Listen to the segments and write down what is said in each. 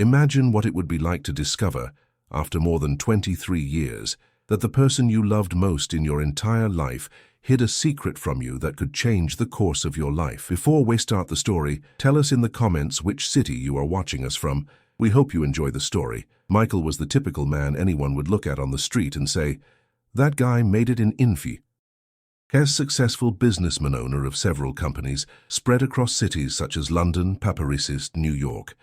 Imagine what it would be like to discover, after more than 23 years, that the person you loved most in your entire life hid a secret from you that could change the course of your life. Before we start the story, tell us in the comments which city you are watching us from. We hope you enjoy the story. Michael was the typical man anyone would look at on the street and say, "That guy made it in Infi." He's successful businessman, owner of several companies spread across cities such as London, Paris, New York.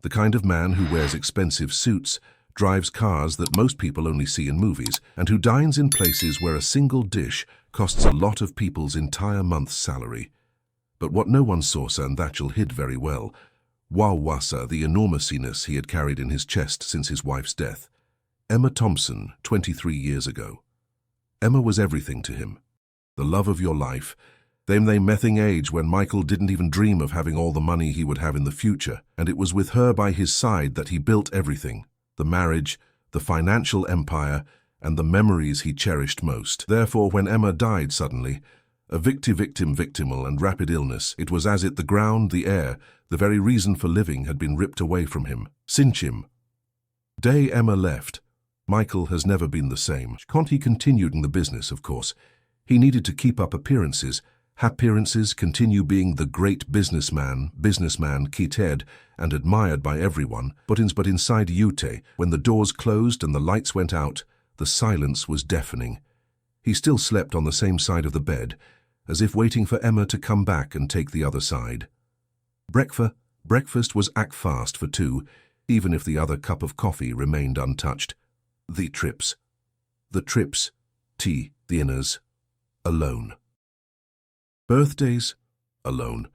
The kind of man who wears expensive suits, drives cars that most people only see in movies, and who dines in places where a single dish costs a lot of people's entire month's salary. But what no one saw, and Thatchell hid very well, was the enormousness he had carried in his chest since his wife's death. Emma Thompson, 23 years ago. Emma was everything to him. The love of your life. They mething age when Michael didn't even dream of having all the money he would have in the future, and it was with her by his side that he built everything. The marriage, the financial empire, and the memories he cherished most. Therefore, when Emma died suddenly, a victimal and rapid illness, it was as if the ground, the air, the very reason for living had been ripped away from him. Cinch him. Day Emma left, Michael has never been the same. He continued in the business, of course. He needed to keep up appearances, continue being the great businessman quitted and admired by everyone, but inside Ute, when the doors closed and the lights went out, the silence was deafening. He still slept on the same side of the bed, as if waiting for Emma to come back and take the other side. Breakfast was act fast for two, even if the other cup of coffee remained untouched. The trips, tea, dinners, alone. Birthdays, alone.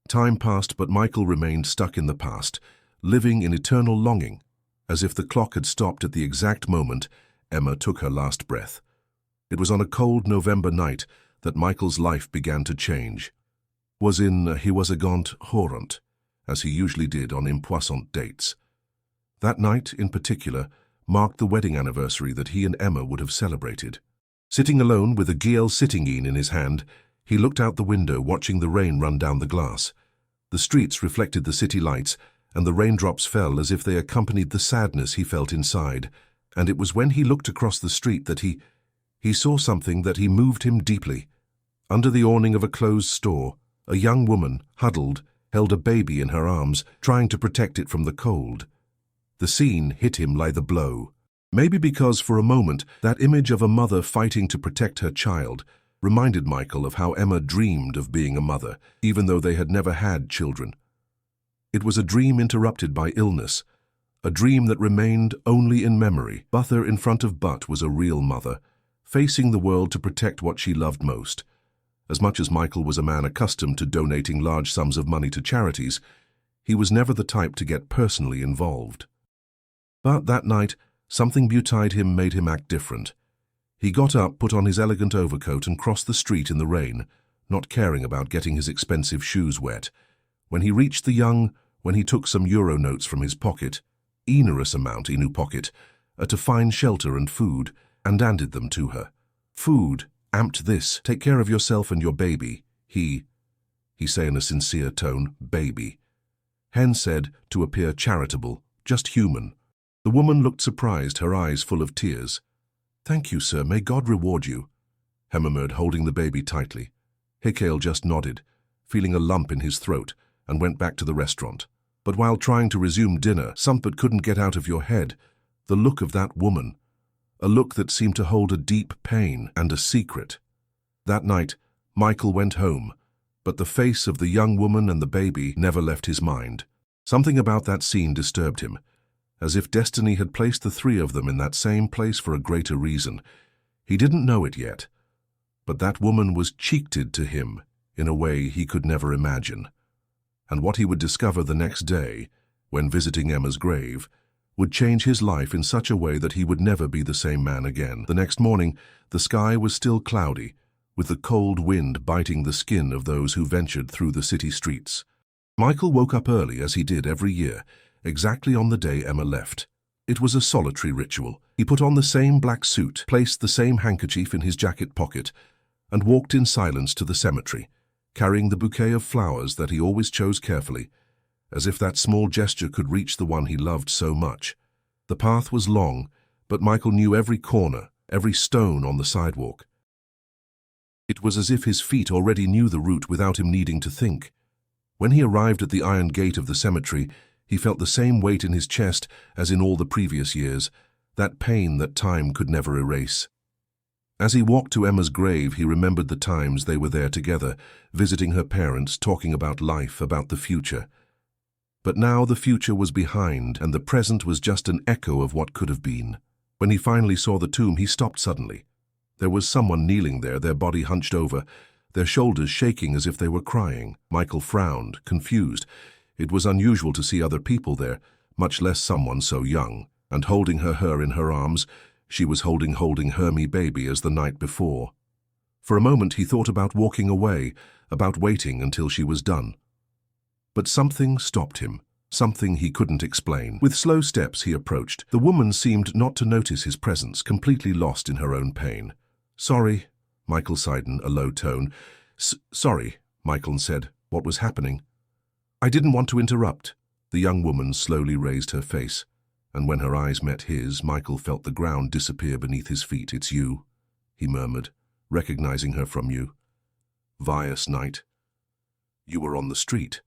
Time passed, but Michael remained stuck in the past, living in eternal longing, as if the clock had stopped at the exact moment Emma took her last breath. It was on a cold November night that Michael's life began to change. He was a gaunt horrant, as he usually did on impoissant dates. That night, in particular, marked the wedding anniversary that he and Emma would have celebrated. Sitting alone with a Giel sitting-in in his hand, he looked out the window, watching the rain run down the glass. The streets reflected the city lights, and the raindrops fell as if they accompanied the sadness he felt inside. And it was when he looked across the street that he saw something that moved him deeply. Under the awning of a closed store, a young woman, huddled, held a baby in her arms, trying to protect it from the cold. The scene hit him like a blow. Maybe because for a moment that image of a mother fighting to protect her child reminded Michael of how Emma dreamed of being a mother, even though they had never had children. It was a dream interrupted by illness, a dream that remained only in memory. Buther in front of Butt was a real mother, facing the world to protect what she loved most. As much as Michael was a man accustomed to donating large sums of money to charities, he was never the type to get personally involved. But that night, something beside him made him act different. He got up, put on his elegant overcoat and crossed the street in the rain, not caring about getting his expensive shoes wet. When he reached when he took some euro notes from his pocket, enormous amount in his pocket, to find shelter and food, and handed them to her. Food, amped this, take care of yourself and your baby, he said in a sincere tone, baby. Hen said, to appear charitable, just human. The woman looked surprised, her eyes full of tears. Thank you, sir, may God reward you, he murmured, holding the baby tightly. Hickel just nodded, feeling a lump in his throat, and went back to the restaurant. But while trying to resume dinner, something couldn't get out of your head. The look of that woman, a look that seemed to hold a deep pain and a secret. That night, Michael went home, but the face of the young woman and the baby never left his mind. Something about that scene disturbed him, as if destiny had placed the three of them in that same place for a greater reason. He didn't know it yet, but that woman was cheated to him in a way he could never imagine. And what he would discover the next day, when visiting Emma's grave, would change his life in such a way that he would never be the same man again. The next morning, the sky was still cloudy, with the cold wind biting the skin of those who ventured through the city streets. Michael woke up early, as he did every year, exactly on the day Emma left. It was a solitary ritual. He put on the same black suit, placed the same handkerchief in his jacket pocket, and walked in silence to the cemetery, carrying the bouquet of flowers that he always chose carefully. as if that small gesture could reach the one he loved so much. The path was long, but Michael knew every corner, every stone on the sidewalk. It was as if his feet already knew the route without him needing to think. When he arrived at the iron gate of the cemetery, he felt the same weight in his chest as in all the previous years, that pain that time could never erase. As he walked to Emma's grave, he remembered the times they were there together, visiting her parents, talking about life, about the future. But now the future was behind, and the present was just an echo of what could have been. When he finally saw the tomb, he stopped suddenly. There was someone kneeling there, their body hunched over, their shoulders shaking as if they were crying. Michael frowned, confused. It was unusual to see other people there, much less someone so young. And holding her in her arms, she was holding Hermie baby as the night before. For a moment he thought about walking away, about waiting until she was done. But something stopped him, something he couldn't explain. With slow steps he approached. The woman seemed not to notice his presence, completely lost in her own pain. "Sorry," Michael sighed in a low tone. "Sorry," Michael said. "What was happening?" "I didn't want to interrupt." The young woman slowly raised her face, and when her eyes met his, Michael felt the ground disappear beneath his feet. "It's you," he murmured, recognizing her from you. "Vias night. You were on the street."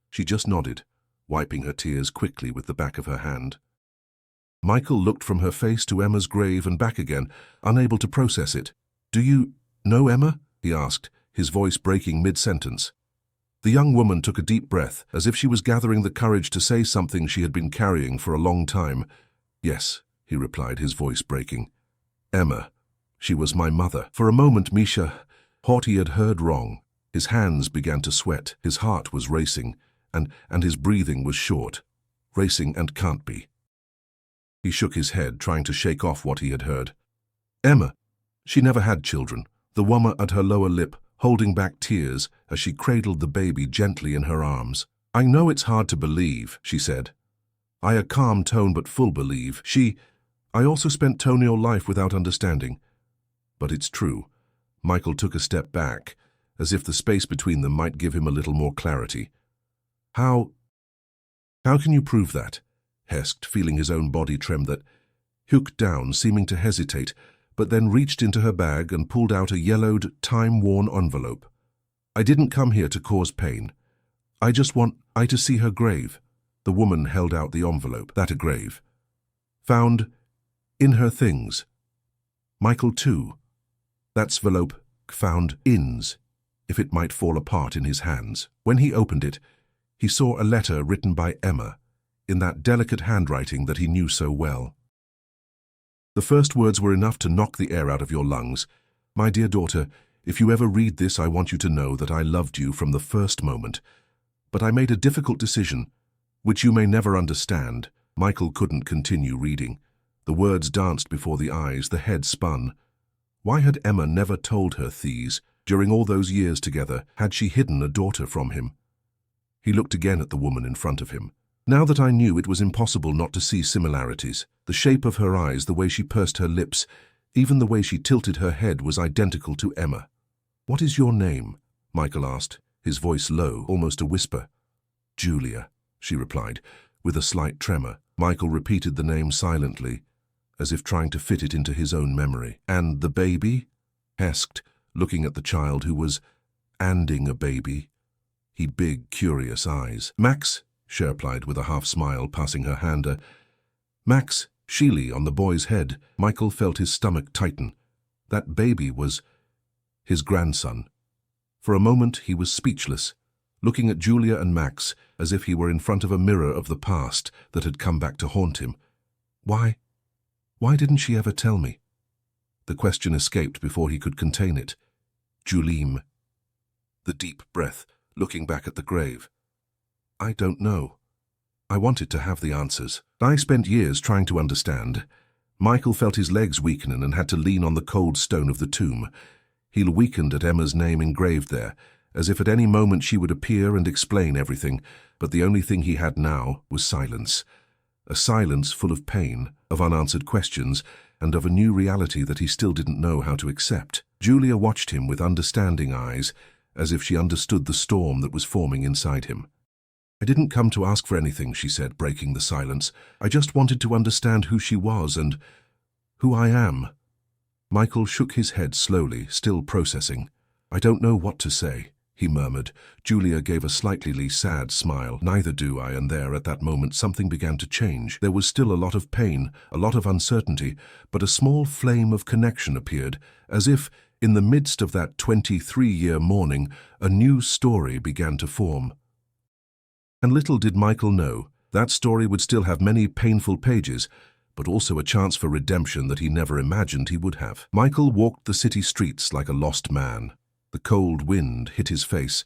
She just nodded, wiping her tears quickly with the back of her hand. Michael looked from her face to Emma's grave and back again, unable to process it. "Do you know Emma?" he asked, his voice breaking mid-sentence. The young woman took a deep breath, as if she was gathering the courage to say something she had been carrying for a long time. "Yes," he replied, his voice breaking. "Emma. She was my mother." For a moment Misha thought he had heard wrong. His hands began to sweat, his heart was racing, and his breathing was short. Racing and can't be. He shook his head, trying to shake off what he had heard. "Emma. She never had children." The woman at her lower lip, holding back tears as she cradled the baby gently in her arms. "I know it's hard to believe," she said. "I a calm tone but full believe. I also spent Tonio life without understanding. But it's true." Michael took a step back, as if the space between them might give him a little more clarity. How can you prove that?" Hesked, feeling his own body tremble. That hooked down, seeming to hesitate, but then reached into her bag and pulled out a yellowed, time-worn envelope. "I didn't come here to cause pain. I just want to see her grave." The woman held out the envelope. "That a grave. Found in her things." Michael too. That's envelope found ins, if it might fall apart in his hands. When he opened it, he saw a letter written by Emma, in that delicate handwriting that he knew so well. The first words were enough to knock the air out of your lungs. "My dear daughter, if you ever read this, I want you to know that I loved you from the first moment. But I made a difficult decision, which you may never understand." Michael couldn't continue reading. The words danced before the eyes, the head spun. Why had Emma never told her these? During all those years together, had she hidden a daughter from him? He looked again at the woman in front of him. Now that I knew, it was impossible not to see similarities. The shape of her eyes, the way she pursed her lips, even the way she tilted her head was identical to Emma. "What is your name?" Michael asked, his voice low, almost a whisper. "Julia," she replied, with a slight tremor. Michael repeated the name silently, as if trying to fit it into his own memory. "And the baby?" Hesked, looking at the child who was anding a baby. He big, curious eyes. "Max," she replied with a half-smile, passing her hand. "Max," Sheely on the boy's head. Michael felt his stomach tighten. That baby was his grandson. For a moment he was speechless, looking at Julia and Max as if he were in front of a mirror of the past that had come back to haunt him. Why didn't she ever tell me?" The question escaped before he could contain it. "Julim." The deep breath, looking back at the grave. "I don't know. I wanted to have the answers. I spent years trying to understand." Michael felt his legs weakening and had to lean on the cold stone of the tomb. He weakened at Emma's name engraved there, as if at any moment she would appear and explain everything, but the only thing he had now was silence. A silence full of pain, of unanswered questions, and of a new reality that he still didn't know how to accept. Julia watched him with understanding eyes, as if she understood the storm that was forming inside him. "I didn't come to ask for anything," she said, breaking the silence. "I just wanted to understand who she was and who I am." Michael shook his head slowly, still processing. "I don't know what to say," he murmured. Julia gave a slightly sad smile. "Neither do I," and there, at that moment, something began to change. There was still a lot of pain, a lot of uncertainty, but a small flame of connection appeared, as if, in the midst of that 23-year mourning, a new story began to form. And little did Michael know, that story would still have many painful pages, but also a chance for redemption that he never imagined he would have. Michael walked the city streets like a lost man. The cold wind hit his face,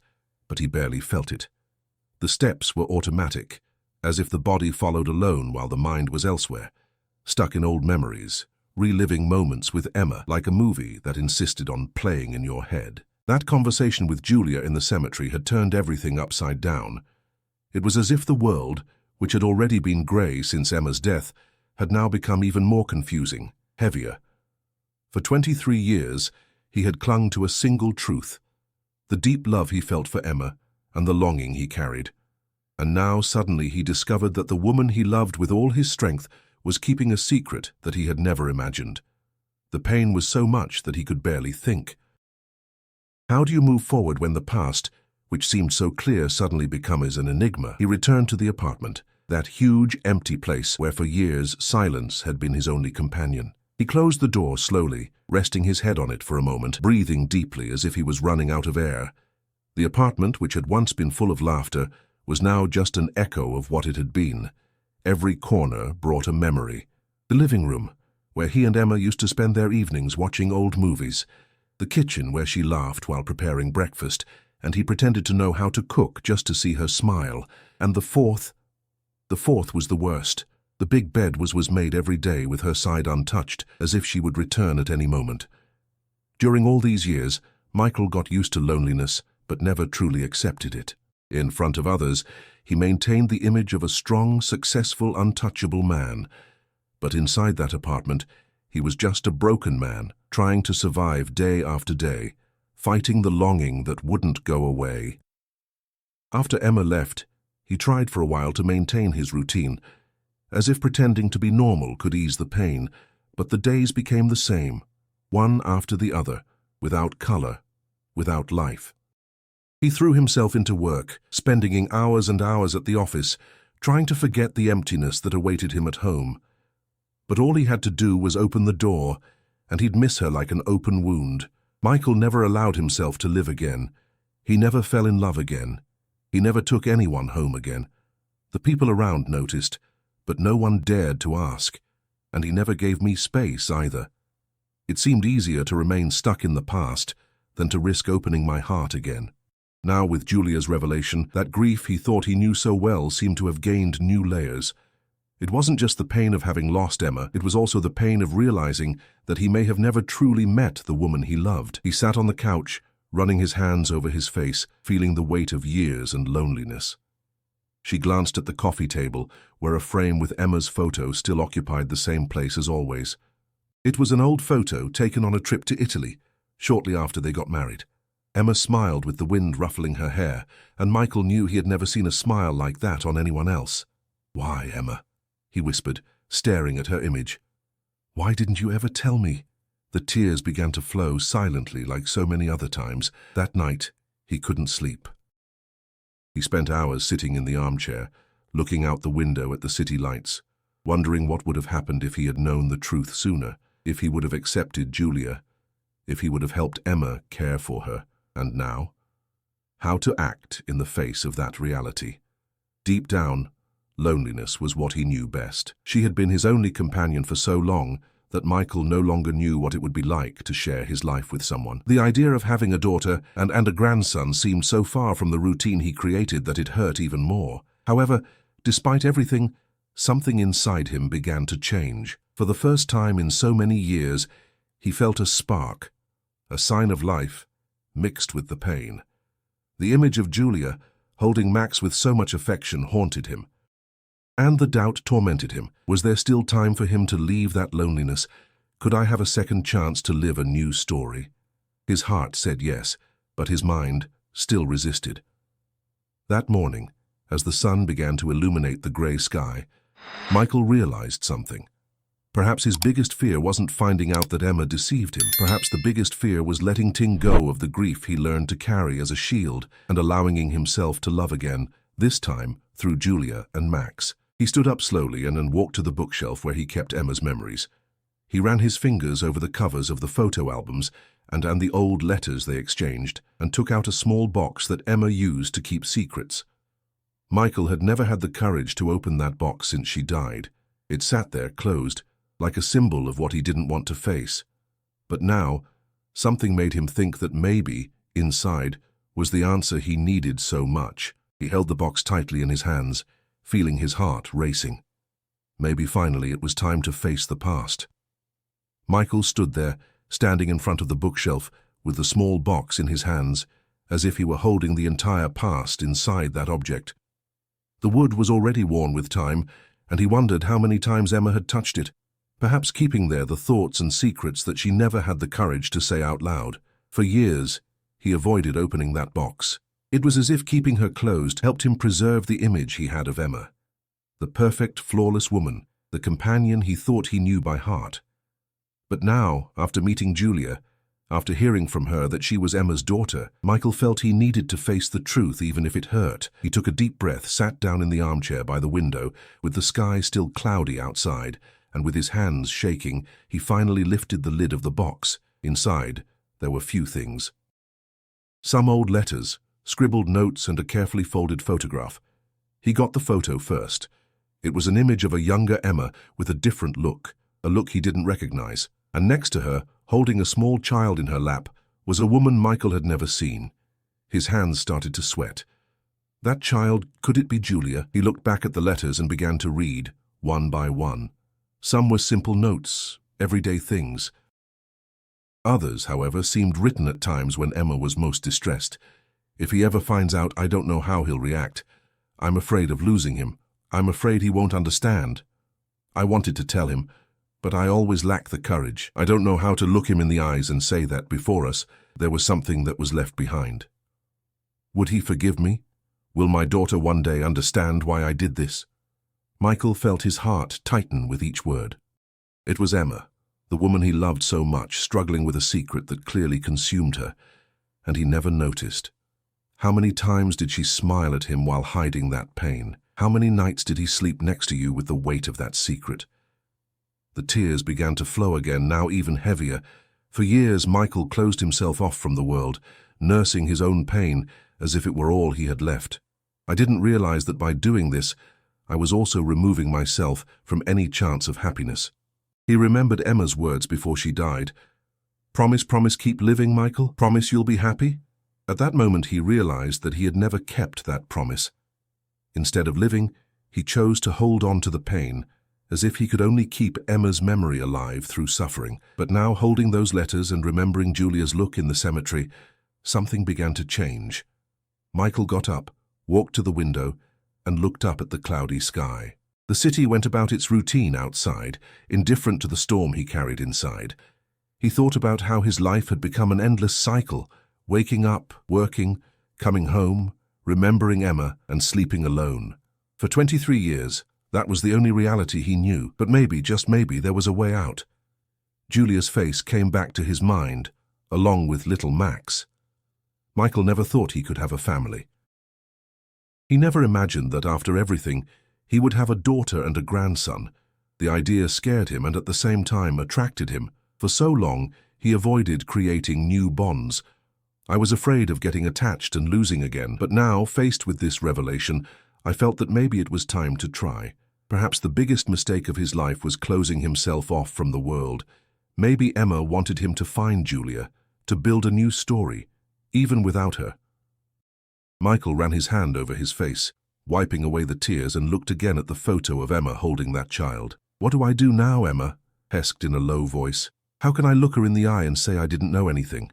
but he barely felt it. The steps were automatic, as if the body followed alone while the mind was elsewhere, stuck in old memories, reliving moments with Emma like a movie that insisted on playing in your head. That conversation with Julia in the cemetery had turned everything upside down. It was as if the world, which had already been grey since Emma's death, had now become even more confusing, heavier. For 23 years, he had clung to a single truth, the deep love he felt for Emma and the longing he carried. And now suddenly he discovered that the woman he loved with all his strength was keeping a secret that he had never imagined. The pain was so much that he could barely think. How do you move forward when the past, which seemed so clear, suddenly becomes an enigma? He returned to the apartment, that huge, empty place where for years silence had been his only companion. He closed the door slowly, resting his head on it for a moment, breathing deeply as if he was running out of air. The apartment, which had once been full of laughter, was now just an echo of what it had been. Every corner brought a memory. The living room, where he and Emma used to spend their evenings watching old movies. The kitchen, where she laughed while preparing breakfast, and he pretended to know how to cook just to see her smile. And the fourth was the worst. The big bed was made every day with her side untouched, as if she would return at any moment. During all these years, Michael got used to loneliness, but never truly accepted it. In front of others, he maintained the image of a strong, successful, untouchable man. But inside that apartment, he was just a broken man, trying to survive day after day, fighting the longing that wouldn't go away. After Emma left, he tried for a while to maintain his routine, as if pretending to be normal could ease the pain, but the days became the same, one after the other, without color, without life. He threw himself into work, spending hours and hours at the office, trying to forget the emptiness that awaited him at home. But all he had to do was open the door, and he'd miss her like an open wound. Michael never allowed himself to live again. He never fell in love again. He never took anyone home again. The people around noticed, but no one dared to ask, and he never gave me space either. It seemed easier to remain stuck in the past than to risk opening my heart again. Now, with Julia's revelation, that grief he thought he knew so well seemed to have gained new layers. It wasn't just the pain of having lost Emma, it was also the pain of realizing that he may have never truly met the woman he loved. He sat on the couch, running his hands over his face, feeling the weight of years and loneliness. She glanced at the coffee table, where a frame with Emma's photo still occupied the same place as always. It was an old photo taken on a trip to Italy, shortly after they got married. Emma smiled with the wind ruffling her hair, and Michael knew he had never seen a smile like that on anyone else. "Why, Emma?" he whispered, staring at her image. "Why didn't you ever tell me?" The tears began to flow silently like so many other times. That night, he couldn't sleep. He spent hours sitting in the armchair, looking out the window at the city lights, wondering what would have happened if he had known the truth sooner, if he would have accepted Julia, if he would have helped Emma care for her. And now? How to act in the face of that reality. Deep down, loneliness was what he knew best. She had been his only companion for so long that Michael no longer knew what it would be like to share his life with someone. The idea of having a daughter and a grandson seemed so far from the routine he created that it hurt even more. However, despite everything, something inside him began to change. For the first time in so many years, he felt a spark, a sign of life, mixed with the pain. The image of Julia, holding Max with so much affection, haunted him. And the doubt tormented him. Was there still time for him to leave that loneliness? Could I have a second chance to live a new story? His heart said yes, but his mind still resisted. That morning, as the sun began to illuminate the grey sky, Michael realized something. Perhaps his biggest fear wasn't finding out that Emma deceived him. Perhaps the biggest fear was letting Ting go of the grief he learned to carry as a shield and allowing himself to love again, this time through Julia and Max. He stood up slowly and walked to the bookshelf where he kept Emma's memories. He ran his fingers over the covers of the photo albums and the old letters they exchanged, and took out a small box that Emma used to keep secrets. Michael had never had the courage to open that box since she died. It sat there, closed, like a symbol of what he didn't want to face. But now, something made him think that maybe, inside, was the answer he needed so much. He held the box tightly in his hands, feeling his heart racing. Maybe finally it was time to face the past. Michael stood there, standing in front of the bookshelf, with the small box in his hands, as if he were holding the entire past inside that object. The wood was already worn with time, and he wondered how many times Emma had touched it, perhaps keeping there the thoughts and secrets that she never had the courage to say out loud. For years, he avoided opening that box. It was as if keeping her closed helped him preserve the image he had of Emma. The perfect, flawless woman, the companion he thought he knew by heart. But now, after meeting Julia, after hearing from her that she was Emma's daughter, Michael felt he needed to face the truth even if it hurt. He took a deep breath, sat down in the armchair by the window, with the sky still cloudy outside, and with his hands shaking, he finally lifted the lid of the box. Inside, there were few things. Some old letters, scribbled notes, and a carefully folded photograph. He got the photo first. It was an image of a younger Emma with a different look, a look he didn't recognize. And next to her, holding a small child in her lap, was a woman Michael had never seen. His hands started to sweat. That child, could it be Julia? He looked back at the letters and began to read, one by one. Some were simple notes, everyday things. Others, however, seemed written at times when Emma was most distressed. If he ever finds out, I don't know how he'll react. I'm afraid of losing him. I'm afraid he won't understand. I wanted to tell him, but I always lack the courage. I don't know how to look him in the eyes and say that before us there was something that was left behind. Would he forgive me? Will my daughter one day understand why I did this? Michael felt his heart tighten with each word. It was Emma, the woman he loved so much, struggling with a secret that clearly consumed her, and he never noticed. How many times did she smile at him while hiding that pain? How many nights did he sleep next to you with the weight of that secret? The tears began to flow again, now even heavier. For years, Michael closed himself off from the world, nursing his own pain as if it were all he had left. I didn't realize that by doing this, I was also removing myself from any chance of happiness. He remembered Emma's words before she died. Promise, promise, keep living, Michael. Promise you'll be happy. At that moment, he realized that he had never kept that promise. Instead of living, he chose to hold on to the pain, as if he could only keep Emma's memory alive through suffering. But now, holding those letters and remembering Julia's look in the cemetery, something began to change. Michael got up, walked to the window, and looked up at the cloudy sky. The city went about its routine outside, indifferent to the storm he carried inside. He thought about how his life had become an endless cycle, waking up, working, coming home, remembering Emma, and sleeping alone. For 23 years, that was the only reality he knew, but maybe, just maybe, there was a way out. Julia's face came back to his mind, along with little Max. Michael never thought he could have a family. He never imagined that after everything, he would have a daughter and a grandson. The idea scared him and at the same time attracted him. For so long, he avoided creating new bonds. I was afraid of getting attached and losing again, but now, faced with this revelation, I felt that maybe it was time to try. Perhaps the biggest mistake of his life was closing himself off from the world. Maybe Emma wanted him to find Julia, to build a new story, even without her. Michael ran his hand over his face, wiping away the tears, and looked again at the photo of Emma holding that child. What do I do now, Emma? Hesked in a low voice. How can I look her in the eye and say I didn't know anything?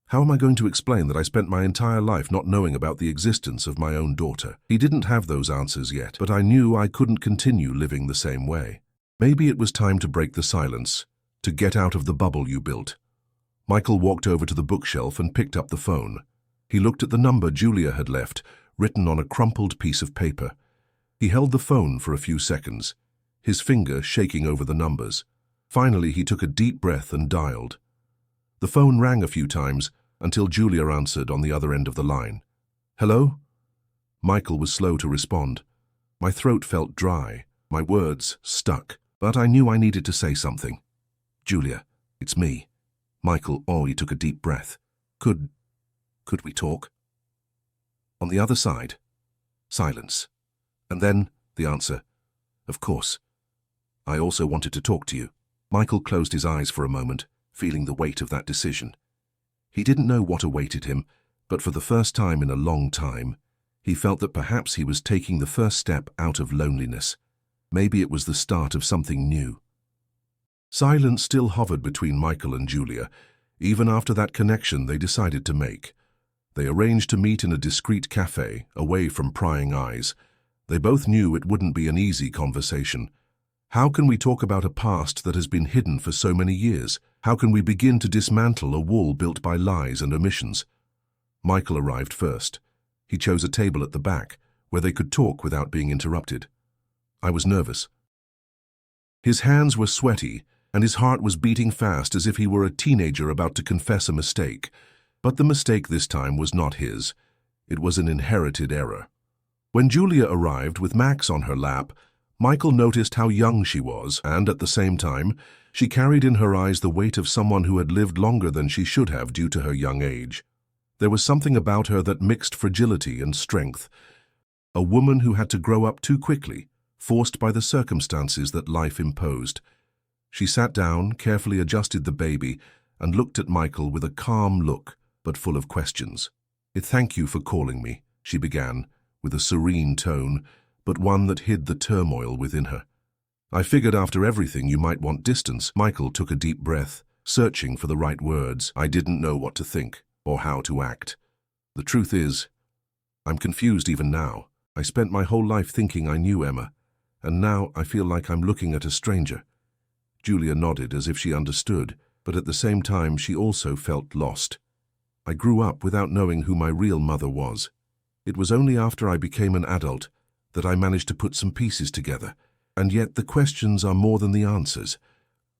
How am I going to explain that I spent my entire life not knowing about the existence of my own daughter? He didn't have those answers yet, but I knew I couldn't continue living the same way. Maybe it was time to break the silence, to get out of the bubble you built. Michael walked over to the bookshelf and picked up the phone. He looked at the number Julia had left, written on a crumpled piece of paper. He held the phone for a few seconds, his finger shaking over the numbers. Finally, he took a deep breath and dialed. The phone rang a few times until Julia answered on the other end of the line. "Hello?" Michael was slow to respond. My throat felt dry, my words stuck, but I knew I needed to say something. "Julia, it's me." Michael, he took a deep breath. Could we talk?" On the other side, silence. And then the answer, "Of course. I also wanted to talk to you." Michael closed his eyes for a moment, feeling the weight of that decision. He didn't know what awaited him, but for the first time in a long time, he felt that perhaps he was taking the first step out of loneliness. Maybe it was the start of something new. Silence still hovered between Michael and Julia, even after that connection they decided to make. They arranged to meet in a discreet cafe, away from prying eyes. They both knew it wouldn't be an easy conversation. How can we talk about a past that has been hidden for so many years? How can we begin to dismantle a wall built by lies and omissions? Michael arrived first. He chose a table at the back, where they could talk without being interrupted. I was nervous. His hands were sweaty, and his heart was beating fast as if he were a teenager about to confess a mistake. But the mistake this time was not his. It was an inherited error. When Julia arrived with Max on her lap, Michael noticed how young she was, and at the same time, she carried in her eyes the weight of someone who had lived longer than she should have due to her young age. There was something about her that mixed fragility and strength. A woman who had to grow up too quickly, forced by the circumstances that life imposed. She sat down, carefully adjusted the baby, and looked at Michael with a calm look, but full of questions. "Thank you for calling me," she began, with a serene tone, but one that hid the turmoil within her. "I figured after everything you might want distance." Michael took a deep breath, searching for the right words. "I didn't know what to think, or how to act. The truth is, I'm confused even now. I spent my whole life thinking I knew Emma, and now I feel like I'm looking at a stranger." Julia nodded as if she understood, but at the same time she also felt lost. "I grew up without knowing who my real mother was. It was only after I became an adult that I managed to put some pieces together, and yet the questions are more than the answers."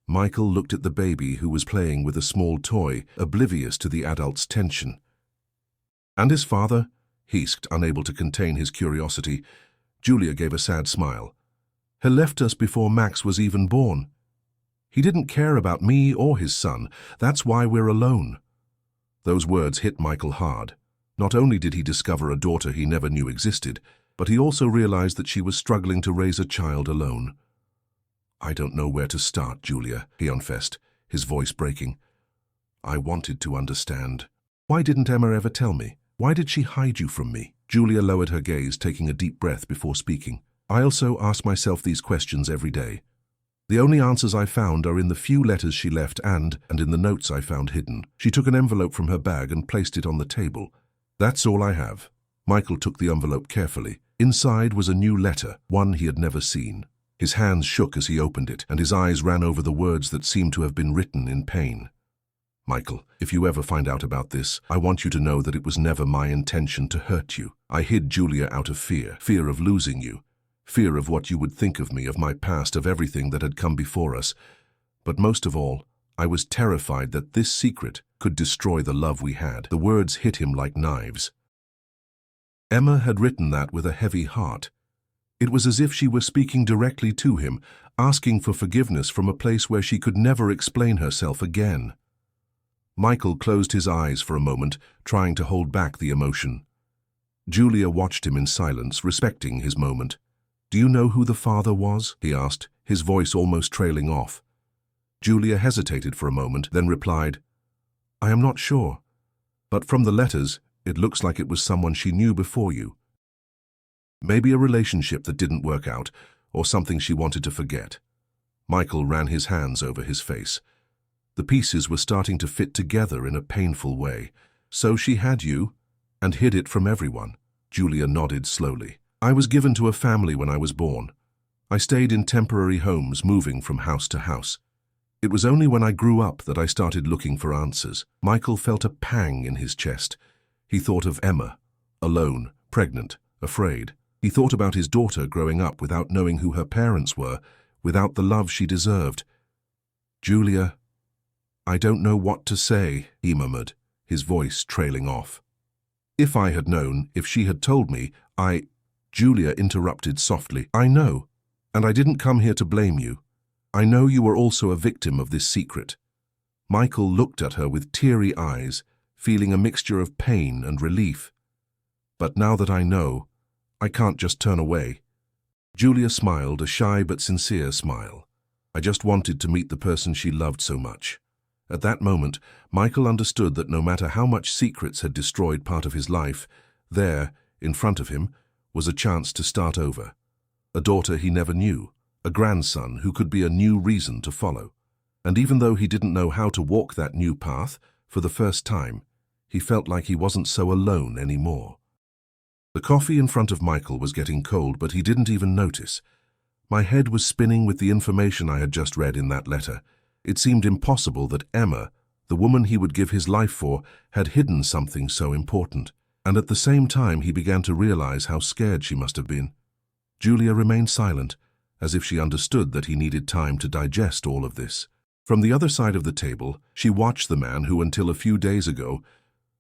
Michael looked at the baby who was playing with a small toy, oblivious to the adult's tension. "And his father?" he asked, unable to contain his curiosity. Julia gave a sad smile. "He left us before Max was even born. He didn't care about me or his son. That's why we're alone." Those words hit Michael hard. Not only did he discover a daughter he never knew existed, but he also realized that she was struggling to raise a child alone. "I don't know where to start, Julia," he confessed, his voice breaking. "I wanted to understand. Why didn't Emma ever tell me? Why did she hide you from me?" Julia lowered her gaze, taking a deep breath before speaking. "I also ask myself these questions every day. The only answers I found are in the few letters she left and in the notes I found hidden." She took an envelope from her bag and placed it on the table. "That's all I have." Michael took the envelope carefully. Inside was a new letter, one he had never seen. His hands shook as he opened it, and his eyes ran over the words that seemed to have been written in pain. "Michael, if you ever find out about this, I want you to know that it was never my intention to hurt you. I hid Julia out of fear of losing you, fear of what you would think of me, of my past, of everything that had come before us. But most of all, I was terrified that this secret could destroy the love we had." The words hit him like knives. Emma had written that with a heavy heart. It was as if she were speaking directly to him, asking for forgiveness from a place where she could never explain herself again. Michael closed his eyes for a moment, trying to hold back the emotion. Julia watched him in silence, respecting his moment. "Do you know who the father was?" he asked, his voice almost trailing off. Julia hesitated for a moment, then replied, "I am not sure, but from the letters, it looks like it was someone she knew before you. Maybe a relationship that didn't work out, or something she wanted to forget." Michael ran his hands over his face. The pieces were starting to fit together in a painful way. "So she had you, and hid it from everyone." Julia nodded slowly. "I was given to a family when I was born. I stayed in temporary homes, moving from house to house. It was only when I grew up that I started looking for answers." Michael felt a pang in his chest. He thought of Emma, alone, pregnant, afraid. He thought about his daughter growing up without knowing who her parents were, without the love she deserved. "Julia, I don't know what to say," he murmured, his voice trailing off. "If I had known, if she had told me, Julia interrupted softly. "I know, and I didn't come here to blame you. I know you were also a victim of this secret." Michael looked at her with teary eyes, feeling a mixture of pain and relief. "But now that I know, I can't just turn away." Julia smiled, a shy but sincere smile. "I just wanted to meet the person she loved so much." At that moment, Michael understood that no matter how much secrets had destroyed part of his life, there, in front of him, was a chance to start over. A daughter he never knew, a grandson who could be a new reason to follow. And even though he didn't know how to walk that new path, for the first time, he felt like he wasn't so alone anymore. The coffee in front of Michael was getting cold, but he didn't even notice. My head was spinning with the information I had just read in that letter. It seemed impossible that Emma, the woman he would give his life for, had hidden something so important. And at the same time he began to realize how scared she must have been. Julia remained silent, as if she understood that he needed time to digest all of this. From the other side of the table, she watched the man who, until a few days ago,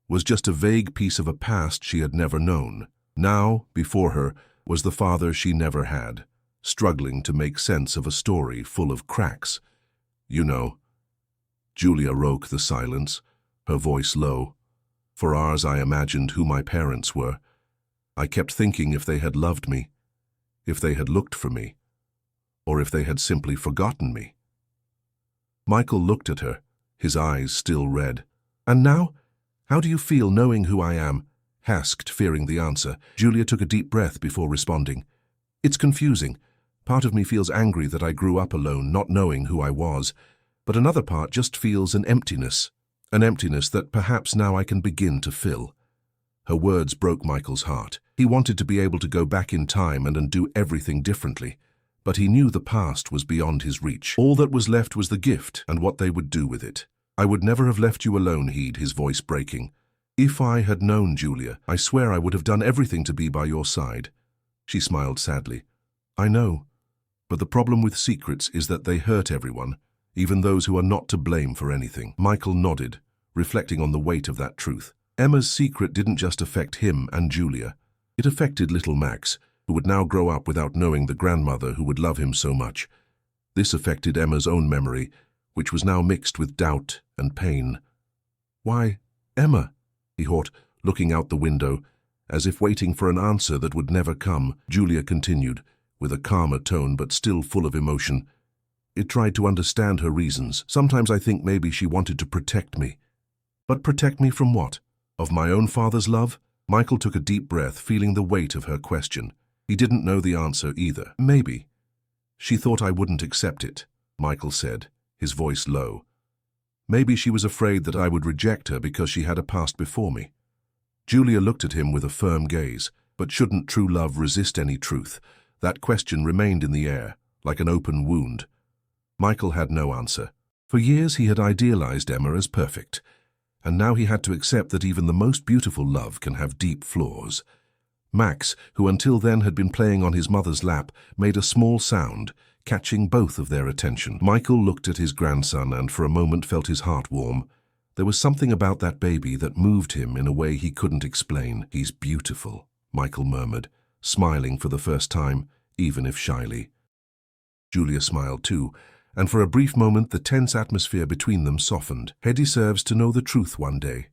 was just a vague piece of a past she had never known. Now, before her, was the father she never had, struggling to make sense of a story full of cracks. "You know," Julia broke the silence, her voice low. "For hours I imagined who my parents were. I kept thinking if they had loved me, if they had looked for me, or if they had simply forgotten me." Michael looked at her, his eyes still red. "And now? How do you feel knowing who I am?" asked, fearing the answer. Julia took a deep breath before responding. "It's confusing. Part of me feels angry that I grew up alone, not knowing who I was, but another part just feels an emptiness that perhaps now I can begin to fill." Her words broke Michael's heart. He wanted to be able to go back in time and undo everything differently, but he knew the past was beyond his reach. All that was left was the gift and what they would do with it. "I would never have left you alone," his voice breaking. "If I had known, Julia, I swear I would have done everything to be by your side." She smiled sadly. "I know, but the problem with secrets is that they hurt everyone, even those who are not to blame for anything." Michael nodded, reflecting on the weight of that truth. Emma's secret didn't just affect him and Julia. It affected little Max, who would now grow up without knowing the grandmother who would love him so much. This affected Emma's own memory, which was now mixed with doubt and pain. "Why, Emma?" he thought, looking out the window, as if waiting for an answer that would never come. Julia continued, with a calmer tone but still full of emotion. "It tried to understand her reasons. Sometimes I think maybe she wanted to protect me." "But protect me from what? Of my own father's love?" Michael took a deep breath, feeling the weight of her question. He didn't know the answer either. "Maybe. She thought I wouldn't accept it," Michael said, his voice low. "Maybe she was afraid that I would reject her because she had a past before me." Julia looked at him with a firm gaze. But shouldn't true love resist any truth? That question remained in the air, like an open wound. Michael had no answer. For years he had idealized Emma as perfect, and now he had to accept that even the most beautiful love can have deep flaws. Max, who until then had been playing on his mother's lap, made a small sound, catching both of their attention. Michael looked at his grandson and for a moment felt his heart warm. There was something about that baby that moved him in a way he couldn't explain. "He's beautiful," Michael murmured, smiling for the first time, even if shyly. Julia smiled too, and for a brief moment the tense atmosphere between them softened. "He deserves to know the truth one day,"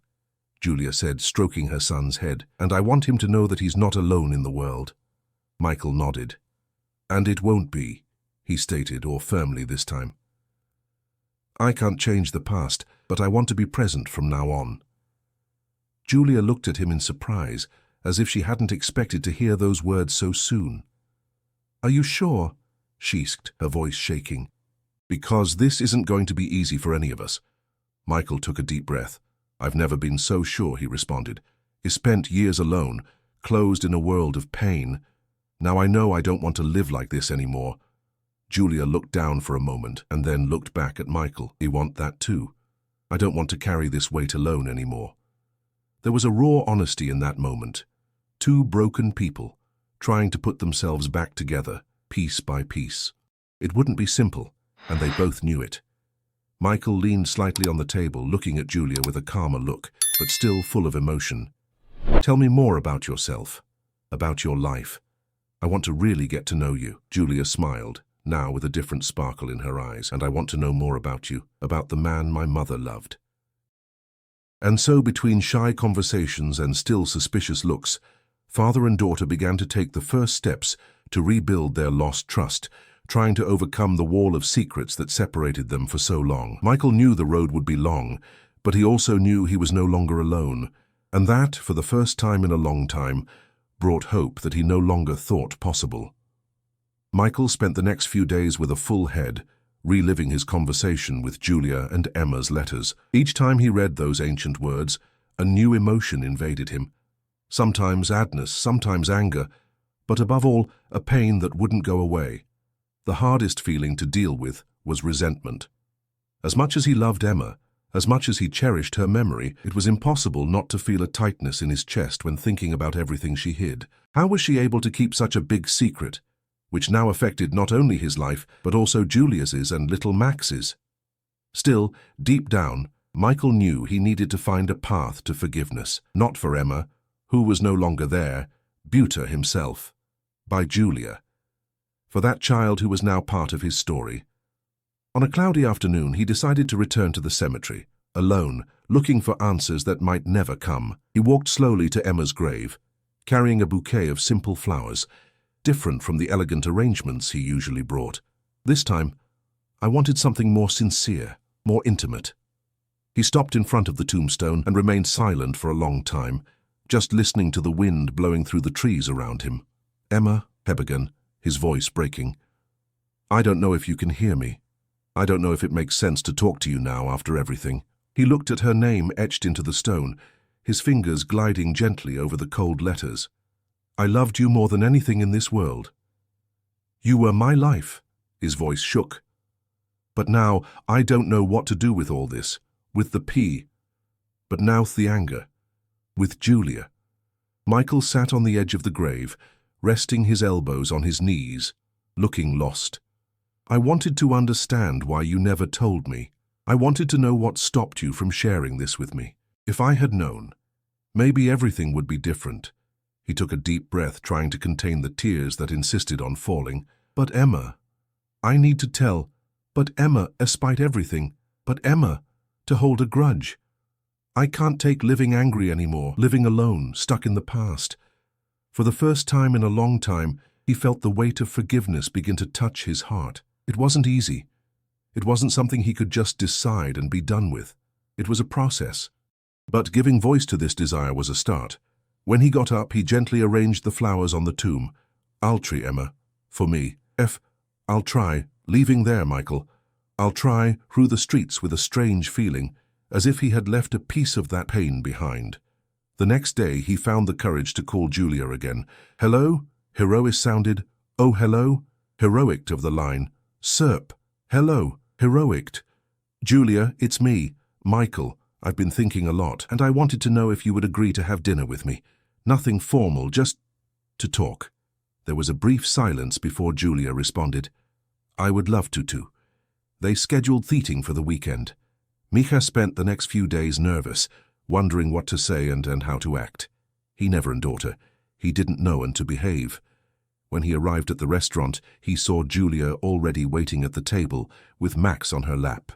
Julia said, stroking her son's head, "and I want him to know that he's not alone in the world." Michael nodded. "And it won't be," he stated, or firmly this time. "I can't change the past, but I want to be present from now on." Julia looked at him in surprise, as if she hadn't expected to hear those words so soon. "Are you sure?" she asked, her voice shaking. "Because this isn't going to be easy for any of us." Michael took a deep breath. "I've never been so sure," he responded. "He spent years alone, closed in a world of pain. Now I know I don't want to live like this anymore." Julia looked down for a moment and then looked back at Michael. "I want that too. I don't want to carry this weight alone anymore." There was a raw honesty in that moment. Two broken people, trying to put themselves back together, piece by piece. It wouldn't be simple, and they both knew it. Michael leaned slightly on the table, looking at Julia with a calmer look, but still full of emotion. "Tell me more about yourself, about your life. I want to really get to know you." Julia smiled, now with a different sparkle in her eyes. "And I want to know more about you, about the man my mother loved." And so, between shy conversations and still suspicious looks, father and daughter began to take the first steps to rebuild their lost trust, trying to overcome the wall of secrets that separated them for so long. Michael knew the road would be long, but he also knew he was no longer alone, and that, for the first time in a long time, brought hope that he no longer thought possible. Michael spent the next few days with a full head, reliving his conversation with Julia and Emma's letters. Each time he read those ancient words, a new emotion invaded him. Sometimes sadness, sometimes anger, but above all, a pain that wouldn't go away. The hardest feeling to deal with was resentment. As much as he loved Emma, as much as he cherished her memory, it was impossible not to feel a tightness in his chest when thinking about everything she hid. How was she able to keep such a big secret, which now affected not only his life, but also Julia's and little Max's? Still, deep down, Michael knew he needed to find a path to forgiveness, not for Emma, who was no longer there, Buter himself, by Julia, for that child who was now part of his story. On a cloudy afternoon, he decided to return to the cemetery, alone, looking for answers that might never come. He walked slowly to Emma's grave, carrying a bouquet of simple flowers, different from the elegant arrangements he usually brought. This time, I wanted something more sincere, more intimate. He stopped in front of the tombstone and remained silent for a long time, just listening to the wind blowing through the trees around him. "Emma," Beggar, his voice breaking, "I don't know if you can hear me. I don't know if it makes sense to talk to you now after everything." He looked at her name etched into the stone, his fingers gliding gently over the cold letters. "I loved you more than anything in this world. You were my life." His voice shook. "But now I don't know what to do with all this, with the P. But now the anger, with Julia." Michael sat on the edge of the grave, resting his elbows on his knees, looking lost. "I wanted to understand why you never told me. I wanted to know what stopped you from sharing this with me. If I had known, maybe everything would be different." He took a deep breath, trying to contain the tears that insisted on falling. "But Emma, I need to tell. But Emma, despite everything. But Emma, to hold a grudge. I can't take living angry anymore, living alone, stuck in the past." For the first time in a long time, he felt the weight of forgiveness begin to touch his heart. It wasn't easy. It wasn't something he could just decide and be done with. It was a process. But giving voice to this desire was a start. When he got up, he gently arranged the flowers on the tomb. "I'll try, Emma. For me. I'll try, leaving there, Michael. I'll try," through the streets with a strange feeling, as if he had left a piece of that pain behind. The next day, he found the courage to call Julia again. "Hello?" Heroic sounded. "Oh, hello?" Heroic of the line. "Serp. Hello. Heroic. Julia, it's me, Michael. I've been thinking a lot, and I wanted to know if you would agree to have dinner with me. Nothing formal, just to talk." There was a brief silence before Julia responded. "I would love to too." They scheduled theating for the weekend. Micha spent the next few days nervous, wondering what to say and how to act. He never and daughter. He didn't know and to behave. When he arrived at the restaurant, he saw Julia already waiting at the table, with Max on her lap.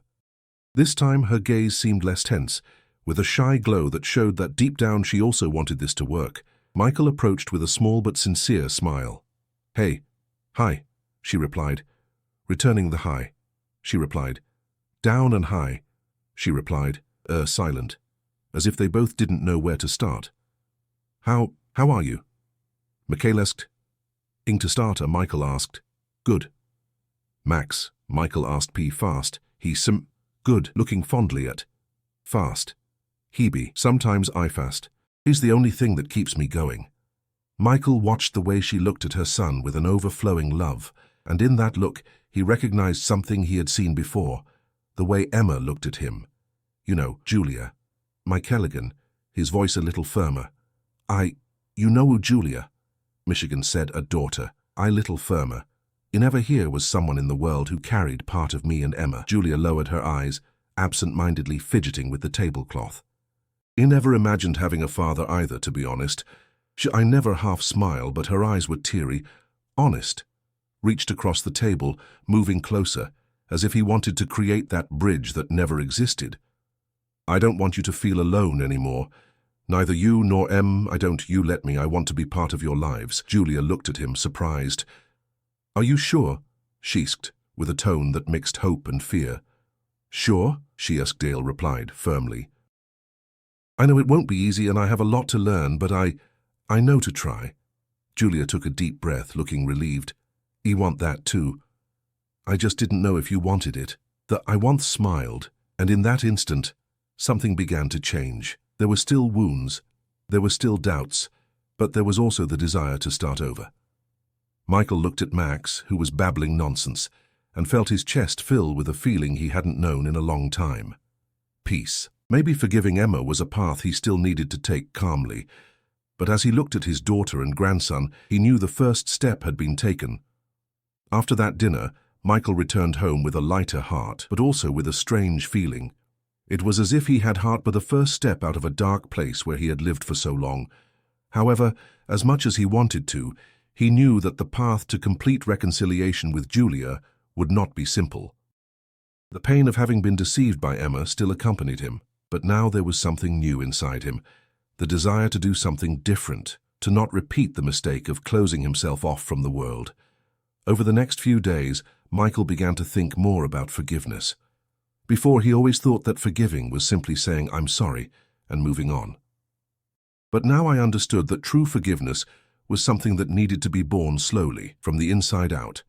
This time her gaze seemed less tense, with a shy glow that showed that deep down she also wanted this to work. Michael approached with a small but sincere smile. "Hey, hi," she replied. Returning the hi, she replied. "Down and hi," she replied, silent, as if they both didn't know where to start. How are you?" Michael asked. "Ing to starter," Michael asked. "Good." "Max," Michael asked P fast. He "Good," looking fondly at fast. Hebe, "Sometimes I fast. He's the only thing that keeps me going." Michael watched the way she looked at her son with an overflowing love, and in that look he recognized something he had seen before, the way Emma looked at him. "You know, Julia." Michael again, his voice a little firmer. "You know Julia," Michigan said, a daughter, "I little firmer. You never here was someone in the world who carried part of me and Emma." Julia lowered her eyes, absent-mindedly fidgeting with the tablecloth. "I never imagined having a father either, to be honest. I never half smile, but her eyes were teary, honest." Reached across the table, moving closer, as if he wanted to create that bridge that never existed. "I don't want you to feel alone anymore. Neither you nor I don't you let me. I want to be part of your lives." Julia looked at him, surprised. "Are you sure?" she asked, with a tone that mixed hope and fear. "Sure?" Dale replied, firmly. "I know it won't be easy and I have a lot to learn, but I know to try." Julia took a deep breath, looking relieved. "I want that too. I just didn't know if you wanted it." I once smiled, and in that instant, something began to change. There were still wounds, there were still doubts, but there was also the desire to start over. Michael looked at Max, who was babbling nonsense, and felt his chest fill with a feeling he hadn't known in a long time. Peace. Maybe forgiving Emma was a path he still needed to take calmly, but as he looked at his daughter and grandson, he knew the first step had been taken. After that dinner, Michael returned home with a lighter heart, but also with a strange feeling. It was as if he had heart but the first step out of a dark place where he had lived for so long. However, as much as he wanted to, he knew that the path to complete reconciliation with Julia would not be simple. The pain of having been deceived by Emma still accompanied him, but now there was something new inside him, the desire to do something different, to not repeat the mistake of closing himself off from the world. Over the next few days, Michael began to think more about forgiveness. Before, he always thought that forgiving was simply saying, "I'm sorry," and moving on. But now I understood that true forgiveness was something that needed to be born slowly, from the inside out,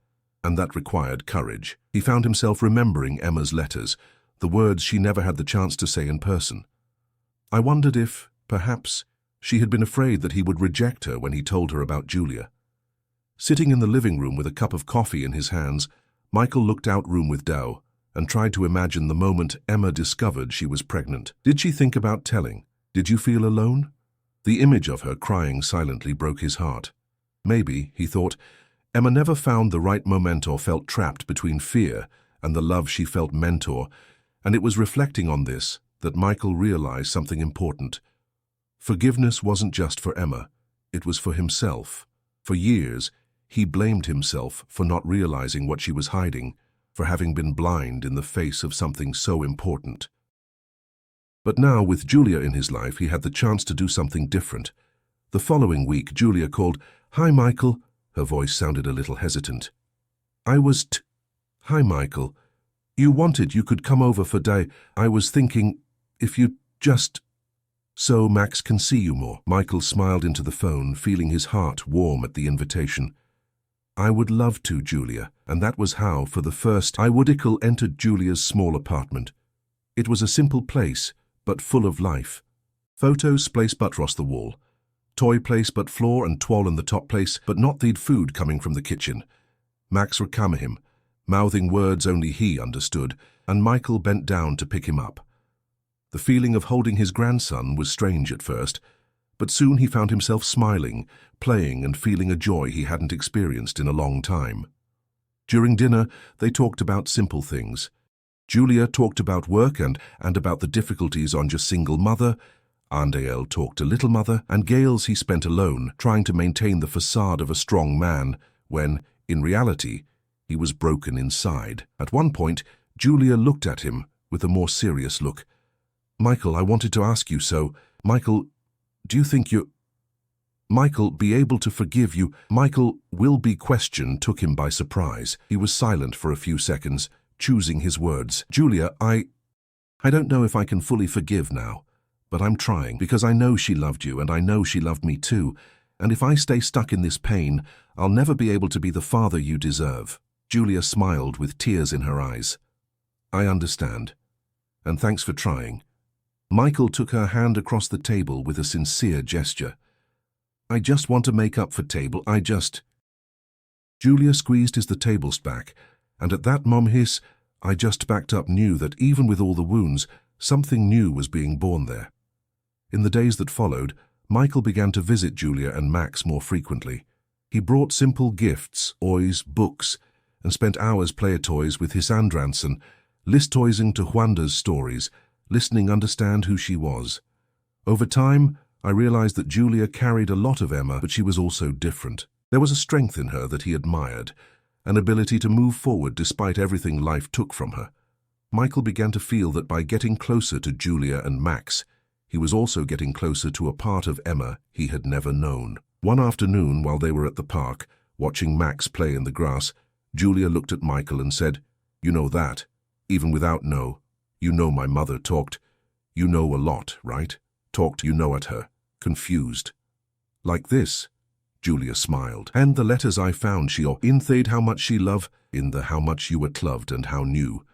and that required courage. He found himself remembering Emma's letters, the words she never had the chance to say in person. I wondered if, perhaps, she had been afraid that he would reject her when he told her about Julia. Sitting in the living room with a cup of coffee in his hands, Michael looked out room with Dow and tried to imagine the moment Emma discovered she was pregnant. Did she think about telling? Did you feel alone? The image of her crying silently broke his heart. Maybe, he thought, Emma never found the right moment or felt trapped between fear and the love she felt mentor, and it was reflecting on this that Michael realized something important. Forgiveness wasn't just for Emma, it was for himself. For years, he blamed himself for not realizing what she was hiding, for having been blind in the face of something so important. But now, with Julia in his life, he had the chance to do something different. The following week, Julia called, "Hi, Michael." Her voice sounded a little hesitant. "Hi, Michael. You wanted you could come over for day. I was thinking, if you just... so Max can see you more." Michael smiled into the phone, feeling his heart warm at the invitation. "I would love to, Julia," and that was how, for the first, Michael entered Julia's small apartment. It was a simple place, but full of life. Photos place but across the wall. Toy place but floor and toile in the top place, but not the food coming from the kitchen. Max recame him, mouthing words only he understood, and Michael bent down to pick him up. The feeling of holding his grandson was strange at first, but soon he found himself smiling, playing and feeling a joy he hadn't experienced in a long time. During dinner, they talked about simple things. Julia talked about work and about the difficulties on just single mother. Andale talked to little mother, and Gales he spent alone, trying to maintain the facade of a strong man, when, in reality, he was broken inside. At one point, Julia looked at him with a more serious look. "Michael, I wanted to ask you so. Michael, do you think Michael, be able to forgive you?" Michael Wilby question took him by surprise. He was silent for a few seconds, choosing his words. "Julia, I don't know if I can fully forgive now, but I'm trying, because I know she loved you and I know she loved me too, and if I stay stuck in this pain, I'll never be able to be the father you deserve." Julia smiled with tears in her eyes. "I understand, and thanks for trying." Michael took her hand across the table with a sincere gesture. "I just want to make up for table, Julia squeezed the tables back, and at that moment I just backed up knew that even with all the wounds, something new was being born there. In the days that followed, Michael began to visit Julia and Max more frequently. He brought simple gifts, oys, books, and spent hours play-toys with his Andranson, listoising to Juanda's stories, listening understand who she was. Over time, I realized that Julia carried a lot of Emma, but she was also different. There was a strength in her that he admired, an ability to move forward despite everything life took from her. Michael began to feel that by getting closer to Julia and Max, he was also getting closer to a part of Emma he had never known. One afternoon, while they were at the park, watching Max play in the grass, Julia looked at Michael and said, "You know that, even without no. You know my mother talked. You know a lot, right? Talked you know at her, confused. Like this." Julia smiled. "And the letters I found she inthaid how much she love, in the how much you were loved and how new.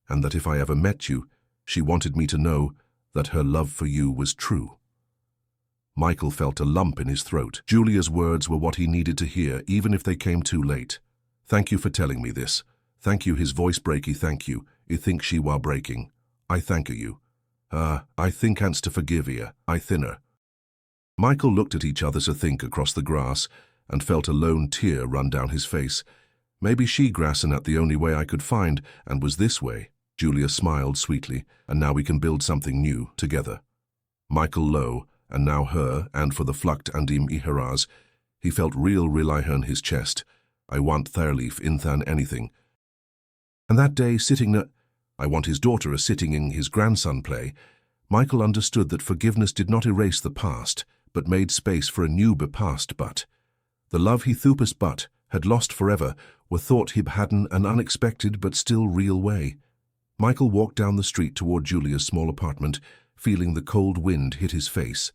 And that if I ever met you, she wanted me to know that her love for you was true." Michael felt a lump in his throat. Julia's words were what he needed to hear, even if they came too late. "Thank you for telling me this. Thank you," his voice breaky, "thank you. I think she war breaking. I thank you. I think ants to forgive you. I thinner." Michael looked at each other to think across the grass and felt a lone tear run down his face. Maybe she grassing at the only way I could find, and was this way. Julia smiled sweetly, "And now we can build something new together." Michael low, and now her, and for the flucht and im iharaz, he felt real in his chest. "I want Thairleaf in than anything." And that day, I want his daughter a sitting in his grandson play, Michael understood that forgiveness did not erase the past, but made space for a new bepast but. The love he thupus but had lost forever were thought hib hadden an unexpected but still real way. Michael walked down the street toward Julia's small apartment, feeling the cold wind hit his face.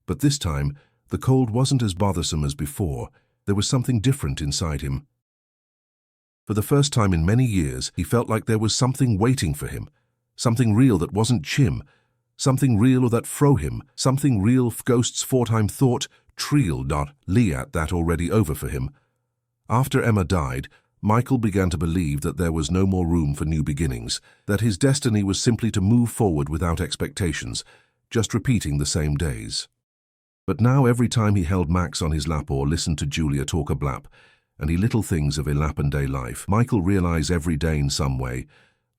But this time, the cold wasn't as bothersome as before. There was something different inside him. For the first time in many years, he felt like there was something waiting for him. Something real that wasn't chim. Something real or that fro him. Something real ghosts foretime thought, triel dot liat that already over for him. After Emma died, Michael began to believe that there was no more room for new beginnings, that his destiny was simply to move forward without expectations, just repeating the same days. But now every time he held Max on his lap or listened to Julia talk a blap, and he little things of a lap-and-day life, Michael realized every day in some way,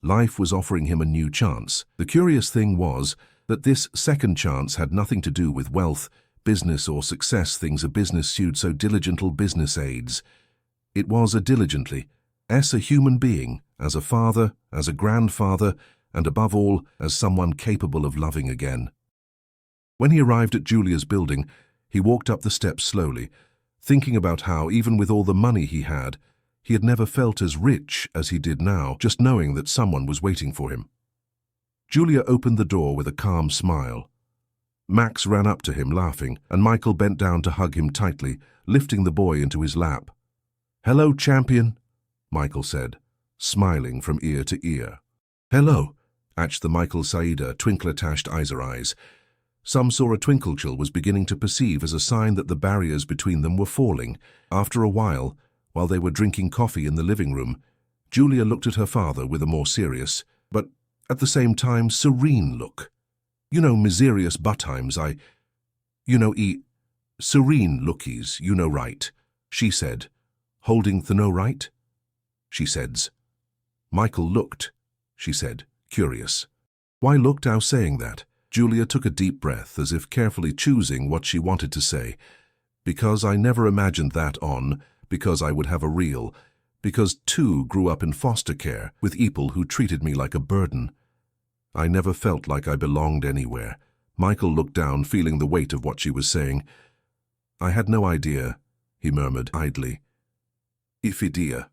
life was offering him a new chance. The curious thing was that this second chance had nothing to do with wealth, business or success things a business sued so diligently business aids. It was a diligently, as a human being, as a father, as a grandfather, and above all, as someone capable of loving again. When he arrived at Julia's building, he walked up the steps slowly, thinking about how, even with all the money he had never felt as rich as he did now, just knowing that someone was waiting for him. Julia opened the door with a calm smile. Max ran up to him laughing, and Michael bent down to hug him tightly, lifting the boy into his lap. "Hello, champion," Michael said, smiling from ear to ear. "Hello," atched the Michael Saida, twinkle-attached eyes. Some saw a twinkle chill was beginning to perceive as a sign that the barriers between them were falling. After a while they were drinking coffee in the living room, Julia looked at her father with a more serious, but at the same time serene look. "You know, mysterious buttimes, serene lookies, you know right," she said. "Holding the no right?" she said. Michael looked, she said, curious. Why looked thou saying that? Julia took a deep breath, as if carefully choosing what she wanted to say. "Because I never imagined that because I would have a real, because too grew up in foster care with people who treated me like a burden. I never felt like I belonged anywhere." Michael looked down, feeling the weight of what she was saying. "I had no idea," he murmured idly. "If idea,"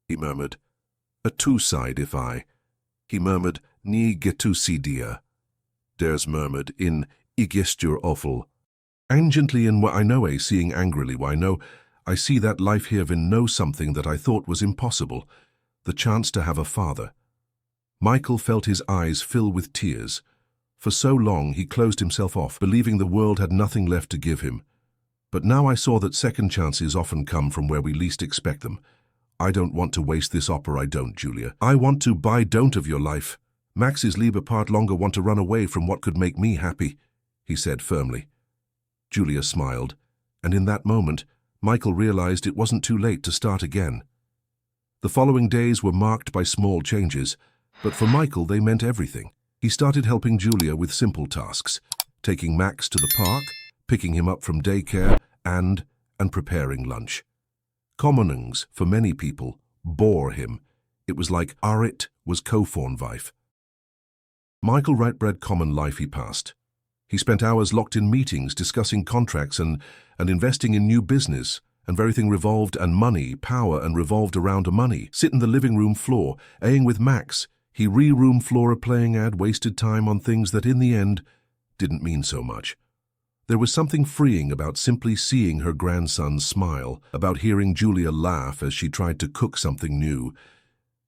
he murmured. "A two-side if I," he murmured, "ni getu si dia." Dares murmured in igestur awful. Angently in what I know seeing angrily why no, I see that life here vin know something that I thought was impossible, the chance to have a father. Michael felt his eyes fill with tears. For so long he closed himself off, believing the world had nothing left to give him. But now I saw that second chances often come from where we least expect them. "I don't want to waste this I don't, Julia. I want to buy don't of your life. Max's lieber part longer want to run away from what could make me happy," he said firmly. Julia smiled, and in that moment, Michael realized it wasn't too late to start again. The following days were marked by small changes, but for Michael they meant everything. He started helping Julia with simple tasks, taking Max to the park, picking him up from daycare, and preparing lunch. Commonings, for many people, bore him. It was like Arit was Kofornvife. Michael Rightbred common life he passed. He spent hours locked in meetings discussing contracts and investing in new business, and everything revolved and money, power and revolved around a money. Sit in the living room floor, aying with Max. He re-room floor a playing ad, wasted time on things that in the end didn't mean so much. There was something freeing about simply seeing her grandson smile, about hearing Julia laugh as she tried to cook something new,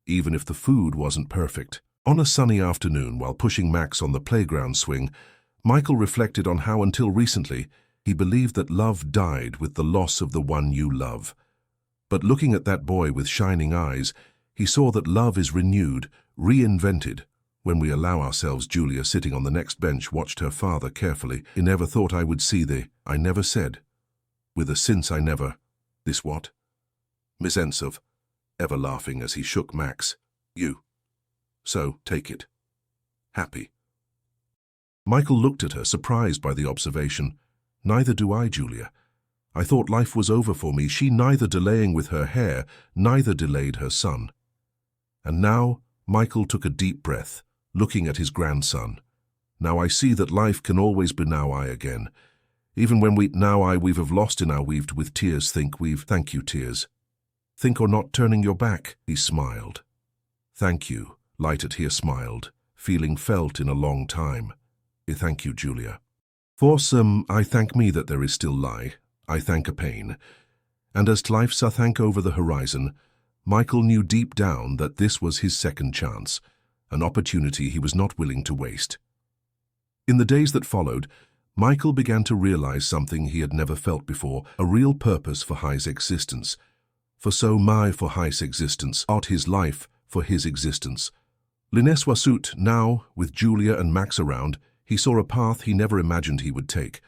even if the food wasn't perfect. On a sunny afternoon, while pushing Max on the playground swing, Michael reflected on how until recently he believed that love died with the loss of the one you love. But looking at that boy with shining eyes, he saw that love is renewed, reinvented, when we allow ourselves. Julia, sitting on the next bench, watched her father carefully. "I never thought I would see thee. I never said. With a since I never." "This what?" Miss Ensov, ever laughing as he shook Max. "You. So, take it. Happy." Michael looked at her, surprised by the observation. "Neither do I, Julia. I thought life was over for me." She neither delaying with her hair, neither delayed her son. And now Michael took a deep breath, looking at his grandson. "Now I see that life can always be now I again. Even when we've have lost in our weaved with tears thank you, tears. Think or not turning your back." He smiled. "Thank you," Lighted here smiled, feeling felt in a long time. "I thank you, Julia. For some, I thank me that there is still lie. I thank a pain. And as life saw thank over the horizon, Michael knew deep down that this was his second chance, an opportunity he was not willing to waste. In the days that followed, Michael began to realize something he had never felt before, a real purpose for High's existence. For High's existence, art his life for his existence. Lineswasut, now, with Julia and Max around, he saw a path he never imagined he would take.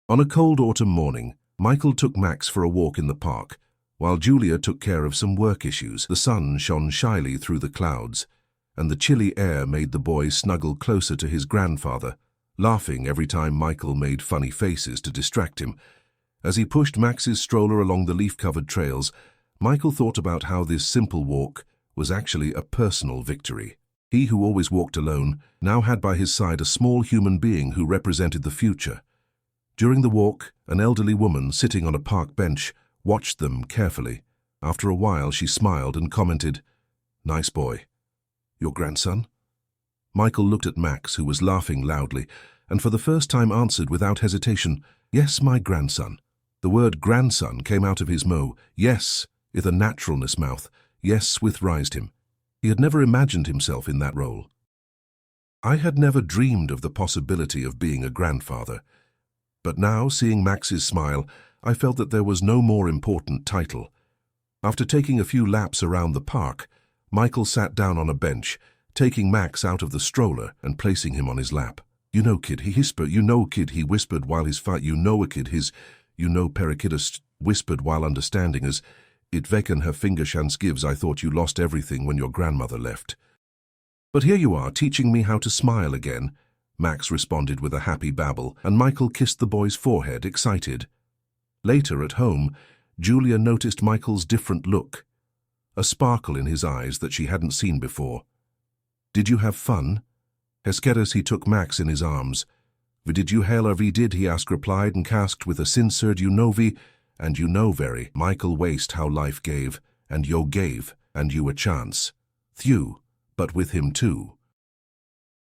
On a cold autumn morning, Michael took Max for a walk in the park, while Julia took care of some work issues. The sun shone shyly through the clouds, and the chilly air made the boy snuggle closer to his grandfather, laughing every time Michael made funny faces to distract him. As he pushed Max's stroller along the leaf-covered trails, Michael thought about how this simple walk was actually a personal victory. He who always walked alone now had by his side a small human being who represented the future. During the walk, an elderly woman sitting on a park bench watched them carefully. After a while, she smiled and commented, "Nice boy. Your grandson?" Michael looked at Max, who was laughing loudly, and for the first time answered without hesitation, "Yes, my grandson." The word grandson came out of his mouth. Yes, with a naturalness mouth. Yes, withrised him. He had never imagined himself in that role. I had never dreamed of the possibility of being a grandfather. But now, seeing Max's smile, I felt that there was no more important title. After taking a few laps around the park, Michael sat down on a bench, taking Max out of the stroller and placing him on his lap. "You know, kid," he whispered. "You know, kid," he whispered while his fight. "You know, a kid," Perikidus whispered while understanding as, "It vecken her fingershans gives. I thought you lost everything when your grandmother left. But here you are, teaching me how to smile again." Max responded with a happy babble, and Michael kissed the boy's forehead, excited. Later, at home, Julia noticed Michael's different look, a sparkle in his eyes that she hadn't seen before. "Did you have fun?" Heskeris, he took Max in his arms. "Did you hail vi did?" he asked, replied, and asked with a sincered, "You know vi, and you know very." Michael waste how life gave, and yo gave, and you a chance. Thew, but with him too.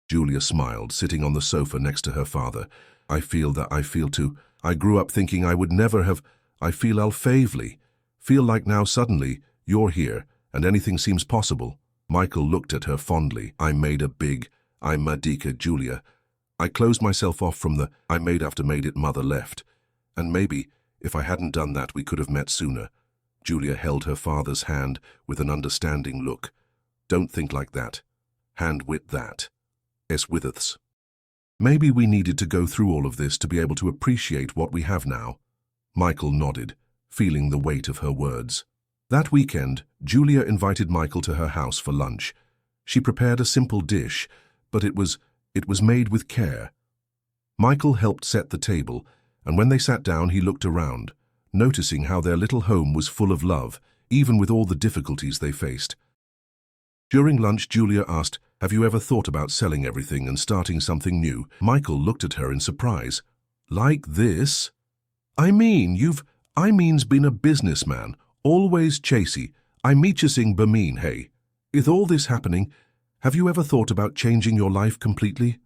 Julia smiled, sitting on the sofa next to her father. I feel too. I grew up thinking I would never have. I feel alfavely. Feel like now suddenly, you're here, and anything seems possible." Michael looked at her fondly. I'm Madika, Julia. I closed myself off from the I made after made it mother left. And maybe, if I hadn't done that, we could have met sooner. Julia held her father's hand with an understanding look. "Don't think like that. Hand with that. Es witheths." Maybe we needed to go through all of this to be able to appreciate what we have now. Michael nodded, feeling the weight of her words. That weekend, Julia invited Michael to her house for lunch. She prepared a simple dish, but it was made with care. Michael helped set the table, and when they sat down he looked around, noticing how their little home was full of love, even with all the difficulties they faced. During lunch, Julia asked, "Have you ever thought about selling everything and starting something new?" Michael looked at her in surprise. "Like this? I mean's been a businessman, always chasey. I meechasing bemean, hey. With all this happening, have you ever thought about changing your life completely?"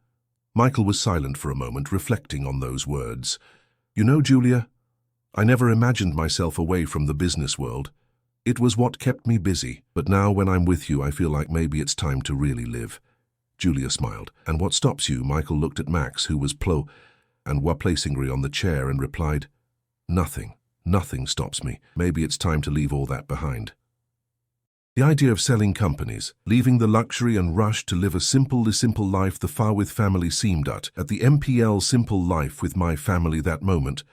Michael was silent for a moment, reflecting on those words. "You know, Julia, I never imagined myself away from the business world. It was what kept me busy, but now when I'm with you I feel like maybe it's time to really live." Julia smiled. "And what stops you?" Michael looked at Max, who was placing on the chair, and replied, "Nothing. Nothing stops me. Maybe it's time to leave all that behind." The idea of selling companies, leaving the luxury and rush to live a simple life the far with family seemed at the MPL simple life with my family that moment,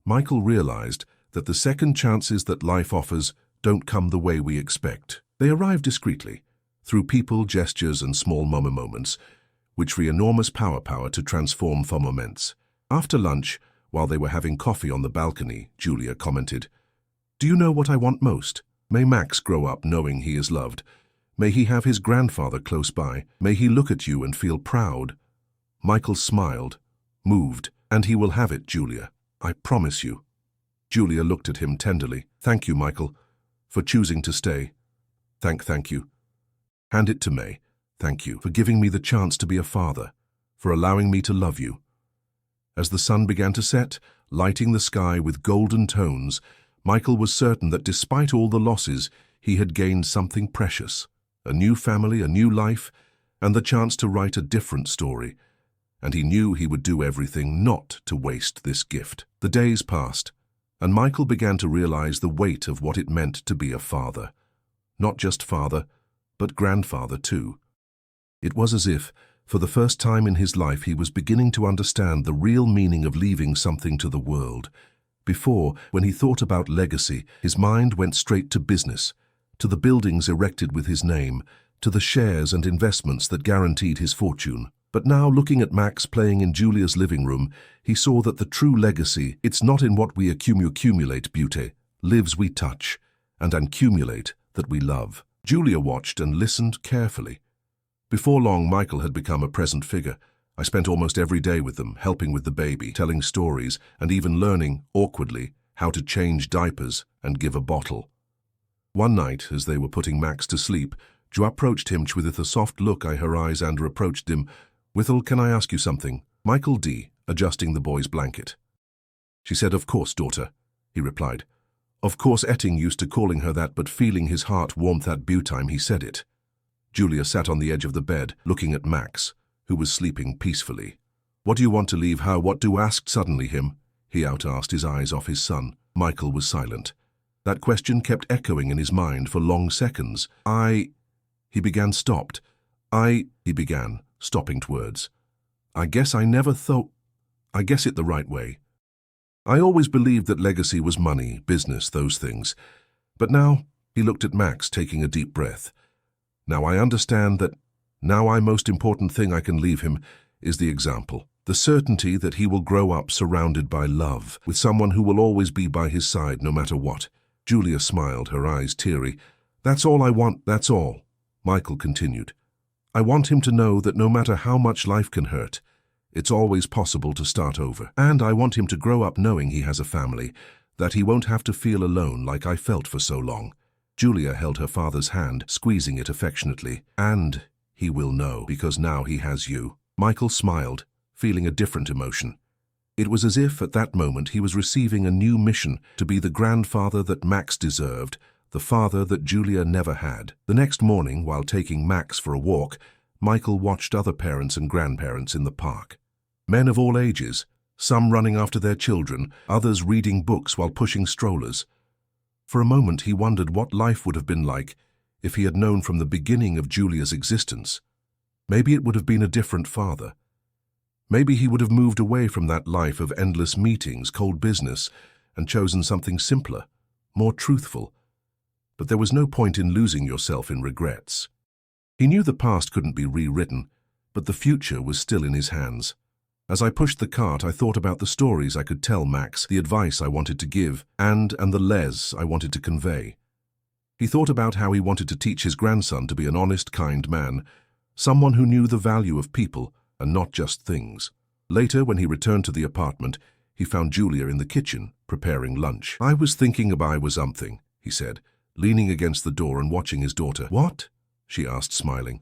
Michael realized that the second chances that life offers don't come the way we expect. They arrive discreetly, through people, gestures, and small moments, which re enormous power to transform for moments. After lunch, while they were having coffee on the balcony, Julia commented, "Do you know what I want most? May Max grow up knowing he is loved. May he have his grandfather close by. May he look at you and feel proud." Michael smiled, moved, "And he will have it, Julia. I promise you." Julia looked at him tenderly. "Thank you, Michael, for choosing to stay. Thank you. Hand it to May. Thank you for giving me the chance to be a father, for allowing me to love you." As the sun began to set, lighting the sky with golden tones, Michael was certain that despite all the losses, he had gained something precious, a new family, a new life, and the chance to write a different story. And he knew he would do everything not to waste this gift. The days passed, and Michael began to realize the weight of what it meant to be a father. Not just father, but grandfather too. It was as if, for the first time in his life, he was beginning to understand the real meaning of leaving something to the world. Before, when he thought about legacy, his mind went straight to business, to the buildings erected with his name, to the shares and investments that guaranteed his fortune. But now, looking at Max playing in Julia's living room, he saw that the true legacy, it's not in what we accumulate, beauty, lives we touch, and accumulate that we love. Julia watched and listened carefully. Before long, Michael had become a present figure. I spent almost every day with them, helping with the baby, telling stories, and even learning, awkwardly, how to change diapers and give a bottle. One night, as they were putting Max to sleep, Jo approached him with a soft look her eyes and reproached him. "Withal, can I ask you something?" Michael D., adjusting the boy's blanket. She said, "Of course, daughter," he replied. Of course, Etting used to calling her that, but feeling his heart warmth that time he said it. Julia sat on the edge of the bed, looking at Max, who was sleeping peacefully. "What do you want to leave her? What do?" asked suddenly him. He out-asked his eyes off his son. Michael was silent. That question kept echoing in his mind for long seconds. He began, stopping to words. "I guess I never thought, I guess it the right way. I always believed that legacy was money, business, those things. But now," he looked at Max, taking a deep breath. "Now I understand that most important thing I can leave him is the example. The certainty that he will grow up surrounded by love, with someone who will always be by his side no matter what." Julia smiled, her eyes teary. "That's all I want, that's all." Michael continued. "I want him to know that no matter how much life can hurt, it's always possible to start over. And I want him to grow up knowing he has a family, that he won't have to feel alone like I felt for so long." Julia held her father's hand, squeezing it affectionately. "And he will know, because now he has you." Michael smiled, feeling a different emotion. It was as if, at that moment, he was receiving a new mission to be the grandfather that Max deserved, the father that Julia never had. The next morning, while taking Max for a walk, Michael watched other parents and grandparents in the park. Men of all ages, some running after their children, others reading books while pushing strollers. For a moment he wondered what life would have been like if he had known from the beginning of Julia's existence. Maybe it would have been a different father. Maybe he would have moved away from that life of endless meetings, cold business, and chosen something simpler, more truthful. But there was no point in losing yourself in regrets. He knew the past couldn't be rewritten, but the future was still in his hands. As I pushed the cart, I thought about the stories I could tell Max, the advice I wanted to give, and the les I wanted to convey. He thought about how he wanted to teach his grandson to be an honest, kind man, someone who knew the value of people and not just things. Later, when he returned to the apartment, he found Julia in the kitchen, preparing lunch. "I was thinking about something," he said, leaning against the door and watching his daughter. "What?" she asked, smiling.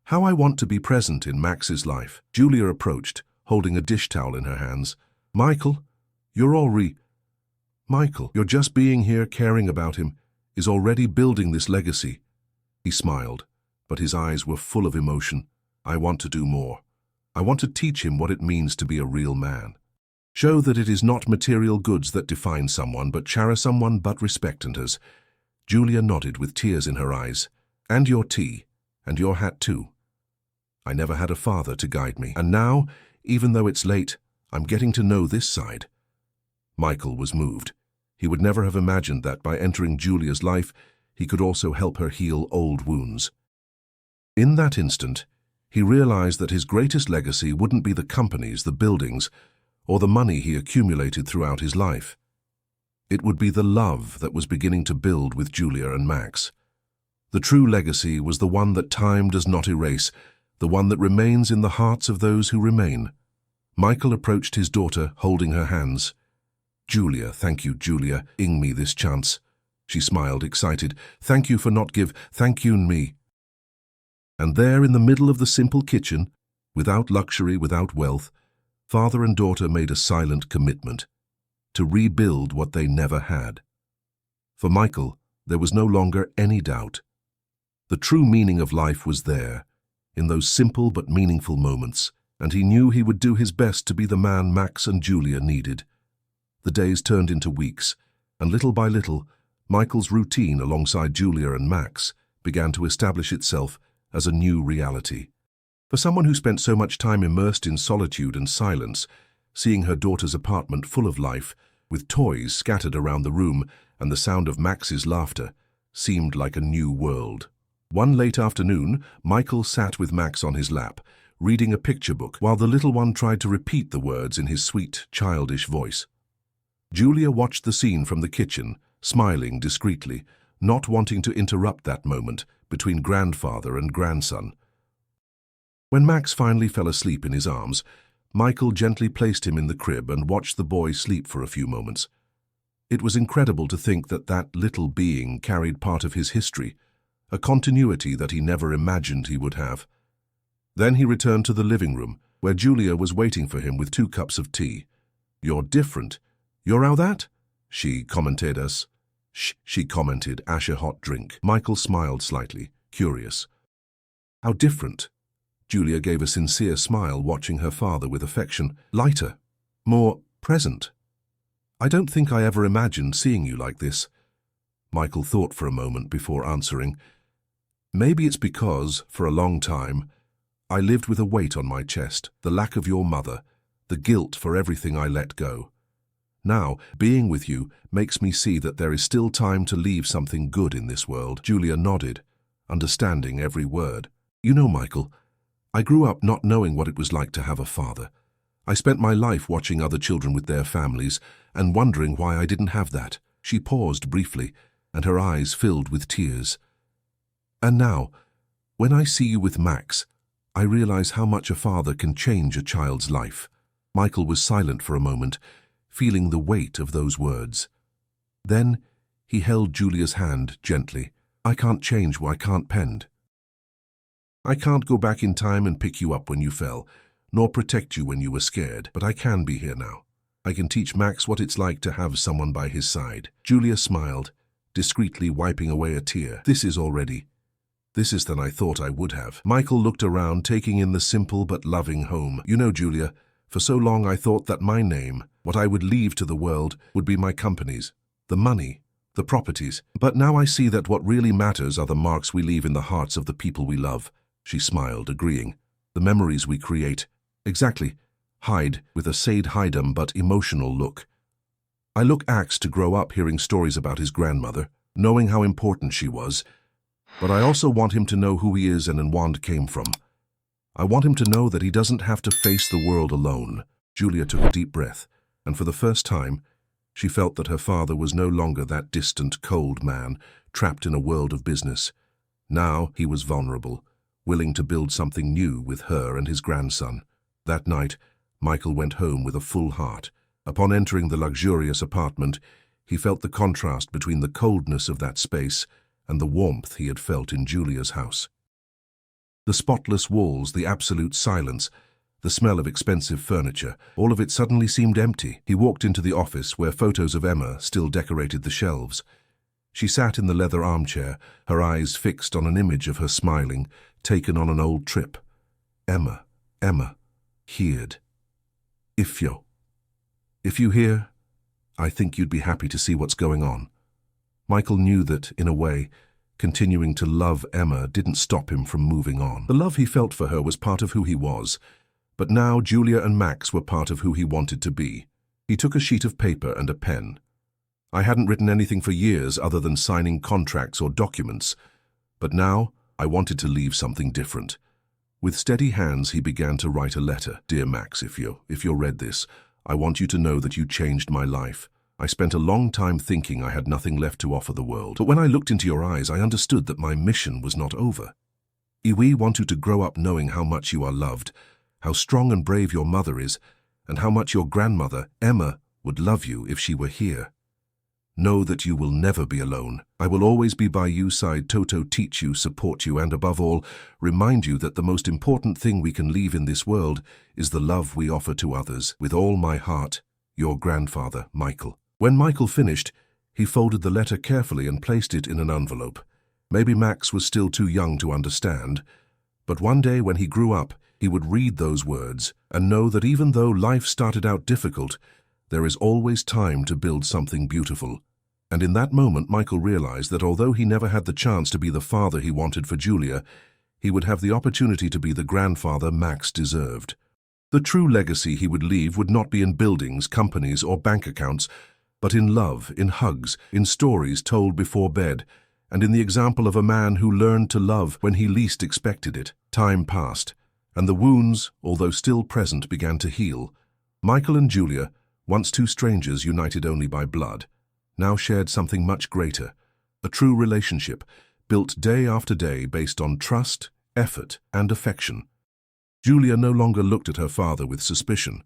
"How I want to be present in Max's life." Julia approached, holding a dish towel in her hands. Michael, you're just being here, caring about him, is already building this legacy." He smiled, but his eyes were full of emotion. "I want to do more. I want to teach him what it means to be a real man. Show that it is not material goods that define someone, but cherish someone, but respect and us." Julia nodded with tears in her eyes. "And your tea, and your hat too. I never had a father to guide me. And now, even though it's late, I'm getting to know this side." Michael was moved. He would never have imagined that by entering Julia's life, he could also help her heal old wounds. In that instant, he realized that his greatest legacy wouldn't be the companies, the buildings, or the money he accumulated throughout his life. It would be the love that was beginning to build with Julia and Max. The true legacy was the one that time does not erase, the one that remains in the hearts of those who remain. Michael approached his daughter, holding her hands. "Julia, thank you, Julia, ing me this chance." She smiled, excited. "Thank you for not thank you and me." And there in the middle of the simple kitchen, without luxury, without wealth, father and daughter made a silent commitment to rebuild what they never had. For Michael, there was no longer any doubt. The true meaning of life was there, in those simple but meaningful moments, and he knew he would do his best to be the man Max and Julia needed. The days turned into weeks, and little by little, Michael's routine alongside Julia and Max began to establish itself as a new reality. For someone who spent so much time immersed in solitude and silence, seeing her daughter's apartment full of life, with toys scattered around the room and the sound of Max's laughter, seemed like a new world. One late afternoon, Michael sat with Max on his lap, reading a picture book, while the little one tried to repeat the words in his sweet, childish voice. Julia watched the scene from the kitchen, smiling discreetly, not wanting to interrupt that moment between grandfather and grandson. When Max finally fell asleep in his arms, Michael gently placed him in the crib and watched the boy sleep for a few moments. It was incredible to think that that little being carried part of his history, a continuity that he never imagined he would have. Then he returned to the living room, where Julia was waiting for him with 2 cups of tea. "You're different. You're how that?" she commented as a hot drink. Michael smiled slightly, curious. "How different?" Julia gave a sincere smile, watching her father with affection. "Lighter, more present. I don't think I ever imagined seeing you like this." Michael thought for a moment before answering. "Maybe it's because, for a long time, I lived with a weight on my chest, the lack of your mother, the guilt for everything I let go. Now, being with you makes me see that there is still time to leave something good in this world." Julia nodded, understanding every word. "You know, Michael, I grew up not knowing what it was like to have a father. I spent my life watching other children with their families and wondering why I didn't have that." She paused briefly, and her eyes filled with tears. "And now, when I see you with Max, I realize how much a father can change a child's life." Michael was silent for a moment, feeling the weight of those words. Then he held Julia's hand gently. "I can't change what I can't pend. I can't go back in time and pick you up when you fell, nor protect you when you were scared, but I can be here now. I can teach Max what it's like to have someone by his side." Julia smiled, discreetly wiping away a tear. This is than I thought I would have." Michael looked around, taking in the simple but loving home. "You know, Julia, for so long I thought that my name, what I would leave to the world, would be my companies, the money, the properties. But now I see that what really matters are the marks we leave in the hearts of the people we love." She smiled, agreeing. "The memories we create." "Exactly. Hyde, with a Hydem but emotional look. I look Axe to grow up hearing stories about his grandmother, knowing how important she was, but I also want him to know who he is and Wand came from. I want him to know that he doesn't have to face the world alone. Julia took a deep breath, and for the first time, she felt that her father was no longer that distant, cold man, trapped in a world of business. Now he was vulnerable, willing to build something new with her and his grandson. That night, Michael went home with a full heart. Upon entering the luxurious apartment, he felt the contrast between the coldness of that space and the warmth he had felt in Julia's house. The spotless walls, the absolute silence, the smell of expensive furniture, all of it suddenly seemed empty. He walked into the office where photos of Emma still decorated the shelves. She sat in the leather armchair, her eyes fixed on an image of her smiling, taken on an old trip. Emma, heard. If you hear, I think you'd be happy to see what's going on. Michael knew that, in a way, continuing to love Emma didn't stop him from moving on. The love he felt for her was part of who he was, but now Julia and Max were part of who he wanted to be. He took a sheet of paper and a pen. I hadn't written anything for years other than signing contracts or documents, but now I wanted to leave something different. With steady hands, he began to write a letter. Dear Max, if you read this, I want you to know that you changed my life. I spent a long time thinking I had nothing left to offer the world, but when I looked into your eyes, I understood that my mission was not over. We want you to grow up knowing how much you are loved, how strong and brave your mother is, and how much your grandmother, Emma, would love you if she were here. Know that you will never be alone. I will always be by your side, Toto, teach you, support you, and above all, remind you that the most important thing we can leave in this world is the love we offer to others. With all my heart, your grandfather, Michael. When Michael finished, he folded the letter carefully and placed it in an envelope. Maybe Max was still too young to understand, but one day when he grew up, he would read those words and know that even though life started out difficult, there is always time to build something beautiful. And in that moment, Michael realized that although he never had the chance to be the father he wanted for Julia, he would have the opportunity to be the grandfather Max deserved. The true legacy he would leave would not be in buildings, companies, or bank accounts, but in love, in hugs, in stories told before bed, and in the example of a man who learned to love when he least expected it. Time passed, and the wounds, although still present, began to heal. Michael and Julia, once two strangers united only by blood, now shared something much greater, a true relationship, built day after day based on trust, effort, and affection. Julia no longer looked at her father with suspicion,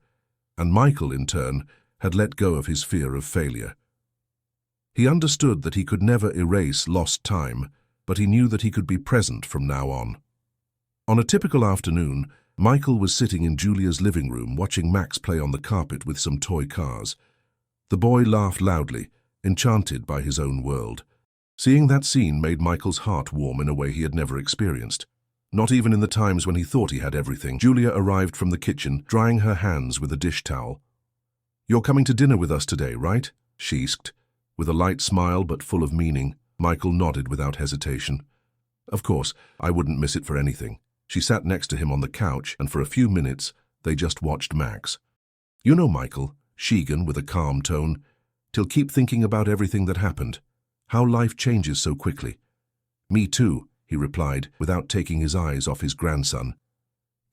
and Michael, in turn, had let go of his fear of failure. He understood that he could never erase lost time, but he knew that he could be present from now on. On a typical afternoon, Michael was sitting in Julia's living room watching Max play on the carpet with some toy cars. The boy laughed loudly, enchanted by his own world. Seeing that scene made Michael's heart warm in a way he had never experienced. Not even in the times when he thought he had everything. Julia arrived from the kitchen, drying her hands with a dish towel. "You're coming to dinner with us today, right?" she asked, with a light smile but full of meaning. Michael nodded without hesitation. "Of course, I wouldn't miss it for anything." She sat next to him on the couch, and for a few minutes, they just watched Max. "You know, Michael," Sheegan with a calm tone, "till keep thinking about everything that happened, how life changes so quickly." "Me too," he replied, without taking his eyes off his grandson.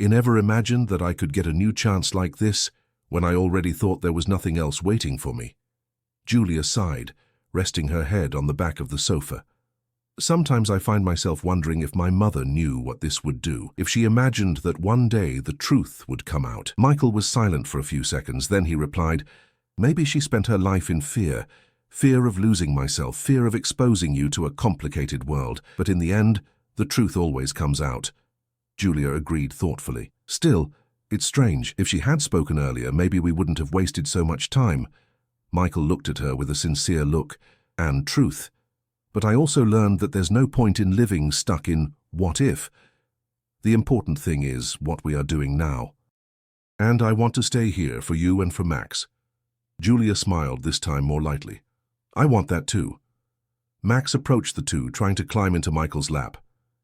"I never imagined that I could get a new chance like this, when I already thought there was nothing else waiting for me." Julia sighed, resting her head on the back of the sofa. "Sometimes I find myself wondering if my mother knew what this would do, if she imagined that one day the truth would come out." Michael was silent for a few seconds, then he replied, "Maybe she spent her life in fear of losing myself, fear of exposing you to a complicated world, but in the end, the truth always comes out." Julia agreed thoughtfully. "Still, it's strange. If she had spoken earlier, maybe we wouldn't have wasted so much time." Michael looked at her with a sincere look. "And truth. But I also learned that there's no point in living stuck in what if. The important thing is what we are doing now. And I want to stay here for you and for Max." Julia smiled, this time more lightly. "I want that too." Max approached the two, trying to climb into Michael's lap.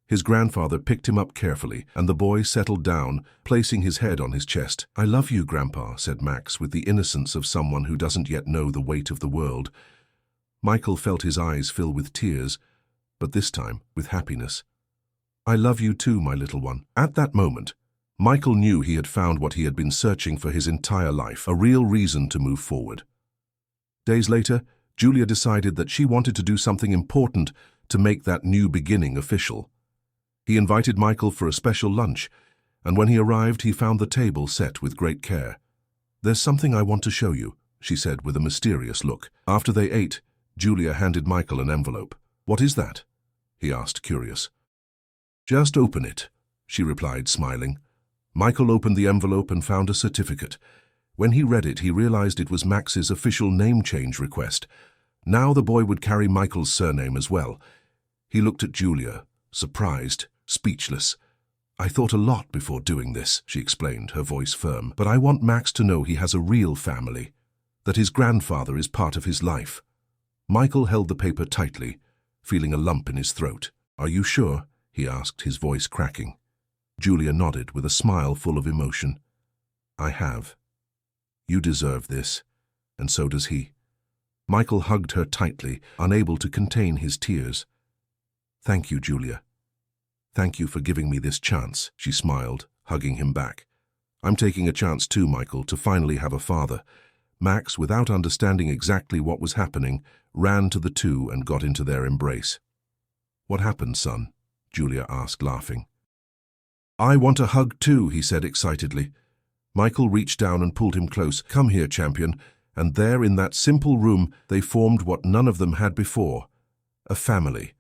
His grandfather picked him up carefully, and the boy settled down, placing his head on his chest. "I love you, Grandpa," said Max, with the innocence of someone who doesn't yet know the weight of the world. Michael felt his eyes fill with tears, but this time with happiness. "I love you too, my little one." At that moment, Michael knew he had found what he had been searching for his entire life, a real reason to move forward. Days later, Julia decided that she wanted to do something important to make that new beginning official. He invited Michael for a special lunch, and when he arrived, he found the table set with great care. "There's something I want to show you," she said with a mysterious look. After they ate, Julia handed Michael an envelope. "What is that?" he asked, curious. "Just open it," she replied, smiling. Michael opened the envelope and found a certificate. When he read it, he realized it was Max's official name change request. Now the boy would carry Michael's surname as well. He looked at Julia, surprised, speechless. "I thought a lot before doing this," she explained, her voice firm. "But I want Max to know he has a real family, that his grandfather is part of his life." Michael held the paper tightly, feeling a lump in his throat. "Are you sure?" he asked, his voice cracking. Julia nodded with a smile full of emotion. "I have. You deserve this, and so does he." Michael hugged her tightly, unable to contain his tears. "Thank you, Julia. Thank you for giving me this chance," she smiled, hugging him back. "I'm taking a chance too, Michael, to finally have a father." Max, without understanding exactly what was happening, ran to the two and got into their embrace. "What happened, son?" Julia asked, laughing. "I want a hug too," he said excitedly. Michael reached down and pulled him close. "Come here, champion." And there, in that simple room, they formed what none of them had before, a family.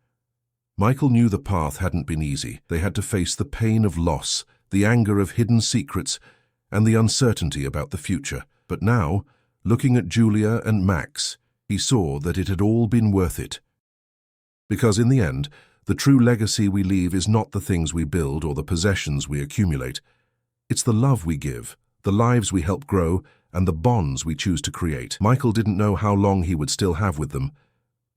Michael knew the path hadn't been easy. They had to face the pain of loss, the anger of hidden secrets, and the uncertainty about the future. But now, looking at Julia and Max, he saw that it had all been worth it. Because in the end, the true legacy we leave is not the things we build or the possessions we accumulate. It's the love we give, the lives we help grow, and the bonds we choose to create. Michael didn't know how long he would still have with them,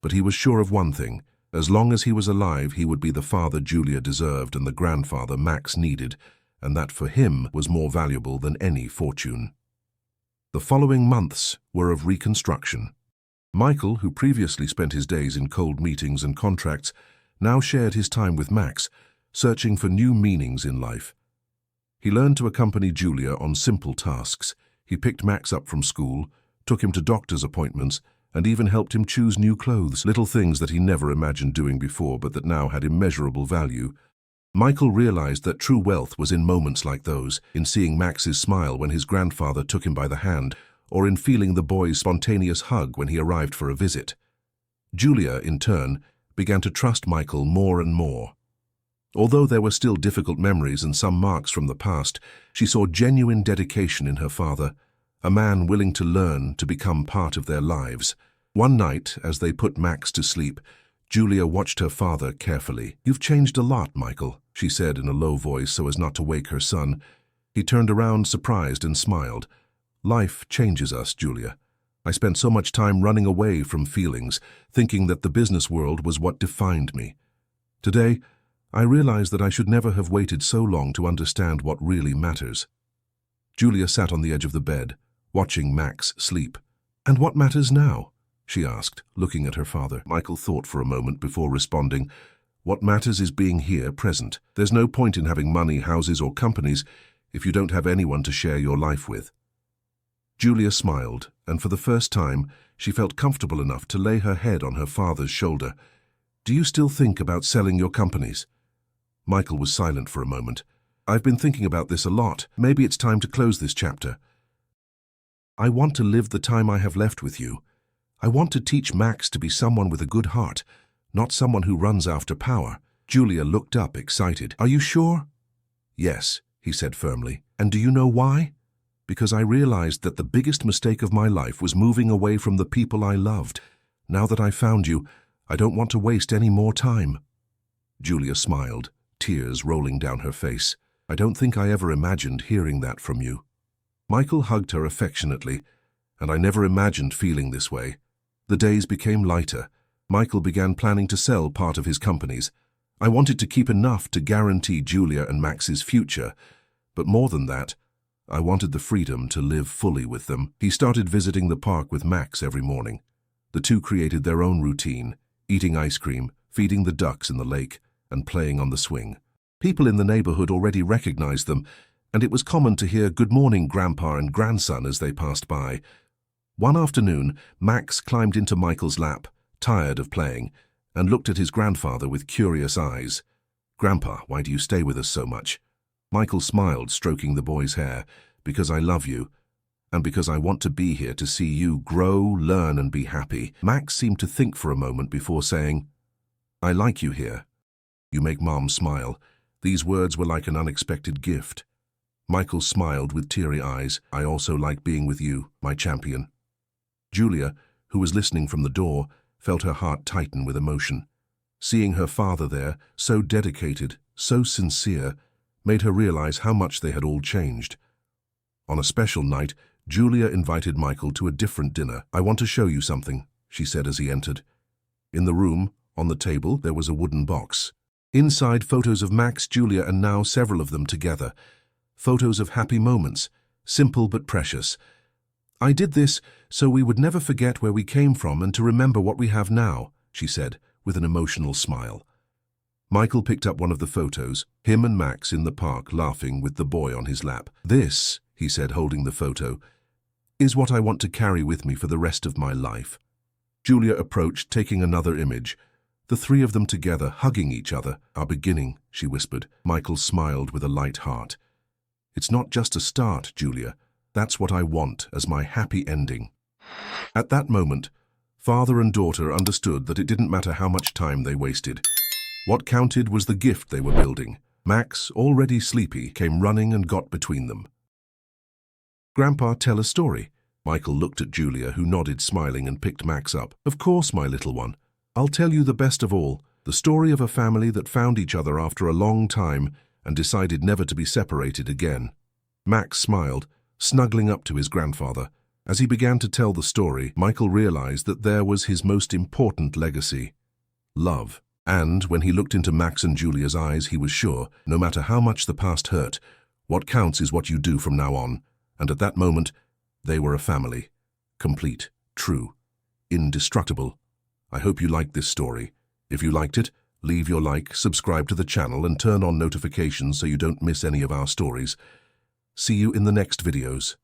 but he was sure of one thing. As long as he was alive, he would be the father Julia deserved and the grandfather Max needed, and that for him was more valuable than any fortune. The following months were of reconstruction. Michael, who previously spent his days in cold meetings and contracts, now shared his time with Max, searching for new meanings in life. He learned to accompany Julia on simple tasks. He picked Max up from school, took him to doctor's appointments, and even helped him choose new clothes, little things that he never imagined doing before but that now had immeasurable value. Michael realized that true wealth was in moments like those, in seeing Max's smile when his grandfather took him by the hand, or in feeling the boy's spontaneous hug when he arrived for a visit. Julia, in turn, began to trust Michael more and more. Although there were still difficult memories and some marks from the past, she saw genuine dedication in her father, a man willing to learn to become part of their lives. One night, as they put Max to sleep, Julia watched her father carefully. "You've changed a lot, Michael," she said in a low voice so as not to wake her son. He turned around, surprised, and smiled. "Life changes us, Julia. I spent so much time running away from feelings, thinking that the business world was what defined me. Today, I realize that I should never have waited so long to understand what really matters." Julia sat on the edge of the bed, watching Max sleep. "And what matters now?" she asked, looking at her father. Michael thought for a moment before responding. "What matters is being here, present. There's no point in having money, houses, or companies if you don't have anyone to share your life with." Julia smiled, and for the first time, she felt comfortable enough to lay her head on her father's shoulder. "Do you still think about selling your companies?" Michael was silent for a moment. "I've been thinking about this a lot. Maybe it's time to close this chapter. I want to live the time I have left with you. I want to teach Max to be someone with a good heart, not someone who runs after power." Julia looked up, excited. "Are you sure?" "Yes," he said firmly. "And do you know why? Because I realized that the biggest mistake of my life was moving away from the people I loved. Now that I found you, I don't want to waste any more time." Julia smiled, tears rolling down her face. "I don't think I ever imagined hearing that from you." Michael hugged her affectionately, and I never imagined feeling this way. The days became lighter. Michael began planning to sell part of his companies. I wanted to keep enough to guarantee Julia and Max's future, but more than that, I wanted the freedom to live fully with them. He started visiting the park with Max every morning. The two created their own routine, eating ice cream, feeding the ducks in the lake, and playing on the swing. People in the neighborhood already recognized them, and it was common to hear "Good morning, Grandpa and Grandson" as they passed by. One afternoon, Max climbed into Michael's lap, tired of playing, and looked at his grandfather with curious eyes. "Grandpa, why do you stay with us so much?" Michael smiled, stroking the boy's hair. "Because I love you, and because I want to be here to see you grow, learn, and be happy." Max seemed to think for a moment before saying, "I like you here. You make Mom smile." These words were like an unexpected gift. Michael smiled with teary eyes. "I also like being with you, my champion." Julia, who was listening from the door, felt her heart tighten with emotion. Seeing her father there, so dedicated, so sincere, made her realize how much they had all changed. On a special night, Julia invited Michael to a different dinner. "I want to show you something," she said as he entered. In the room, on the table, there was a wooden box. Inside, photos of Max, Julia, and now several of them together. Photos of happy moments, simple but precious. "I did this so we would never forget where we came from and to remember what we have now," she said, with an emotional smile. Michael picked up one of the photos, him and Max in the park laughing with the boy on his lap. "This," he said, holding the photo, "is what I want to carry with me for the rest of my life." Julia approached, taking another image. The three of them together, hugging each other. "Our beginning," she whispered. Michael smiled with a light heart. "It's not just a start, Julia. That's what I want as my happy ending." At that moment, father and daughter understood that it didn't matter how much time they wasted. What counted was the gift they were building. Max, already sleepy, came running and got between them. "Grandpa, tell a story." Michael looked at Julia, who nodded, smiling, and picked Max up. "Of course, my little one. I'll tell you the best of all, the story of a family that found each other after a long time and decided never to be separated again." Max smiled, snuggling up to his grandfather. As he began to tell the story, Michael realized that there was his most important legacy: love. And when he looked into Max and Julia's eyes, he was sure, no matter how much the past hurt, what counts is what you do from now on. And at that moment, they were a family. Complete, true, indestructible. I hope you liked this story. If you liked it, leave your like, subscribe to the channel, and turn on notifications so you don't miss any of our stories. See you in the next videos.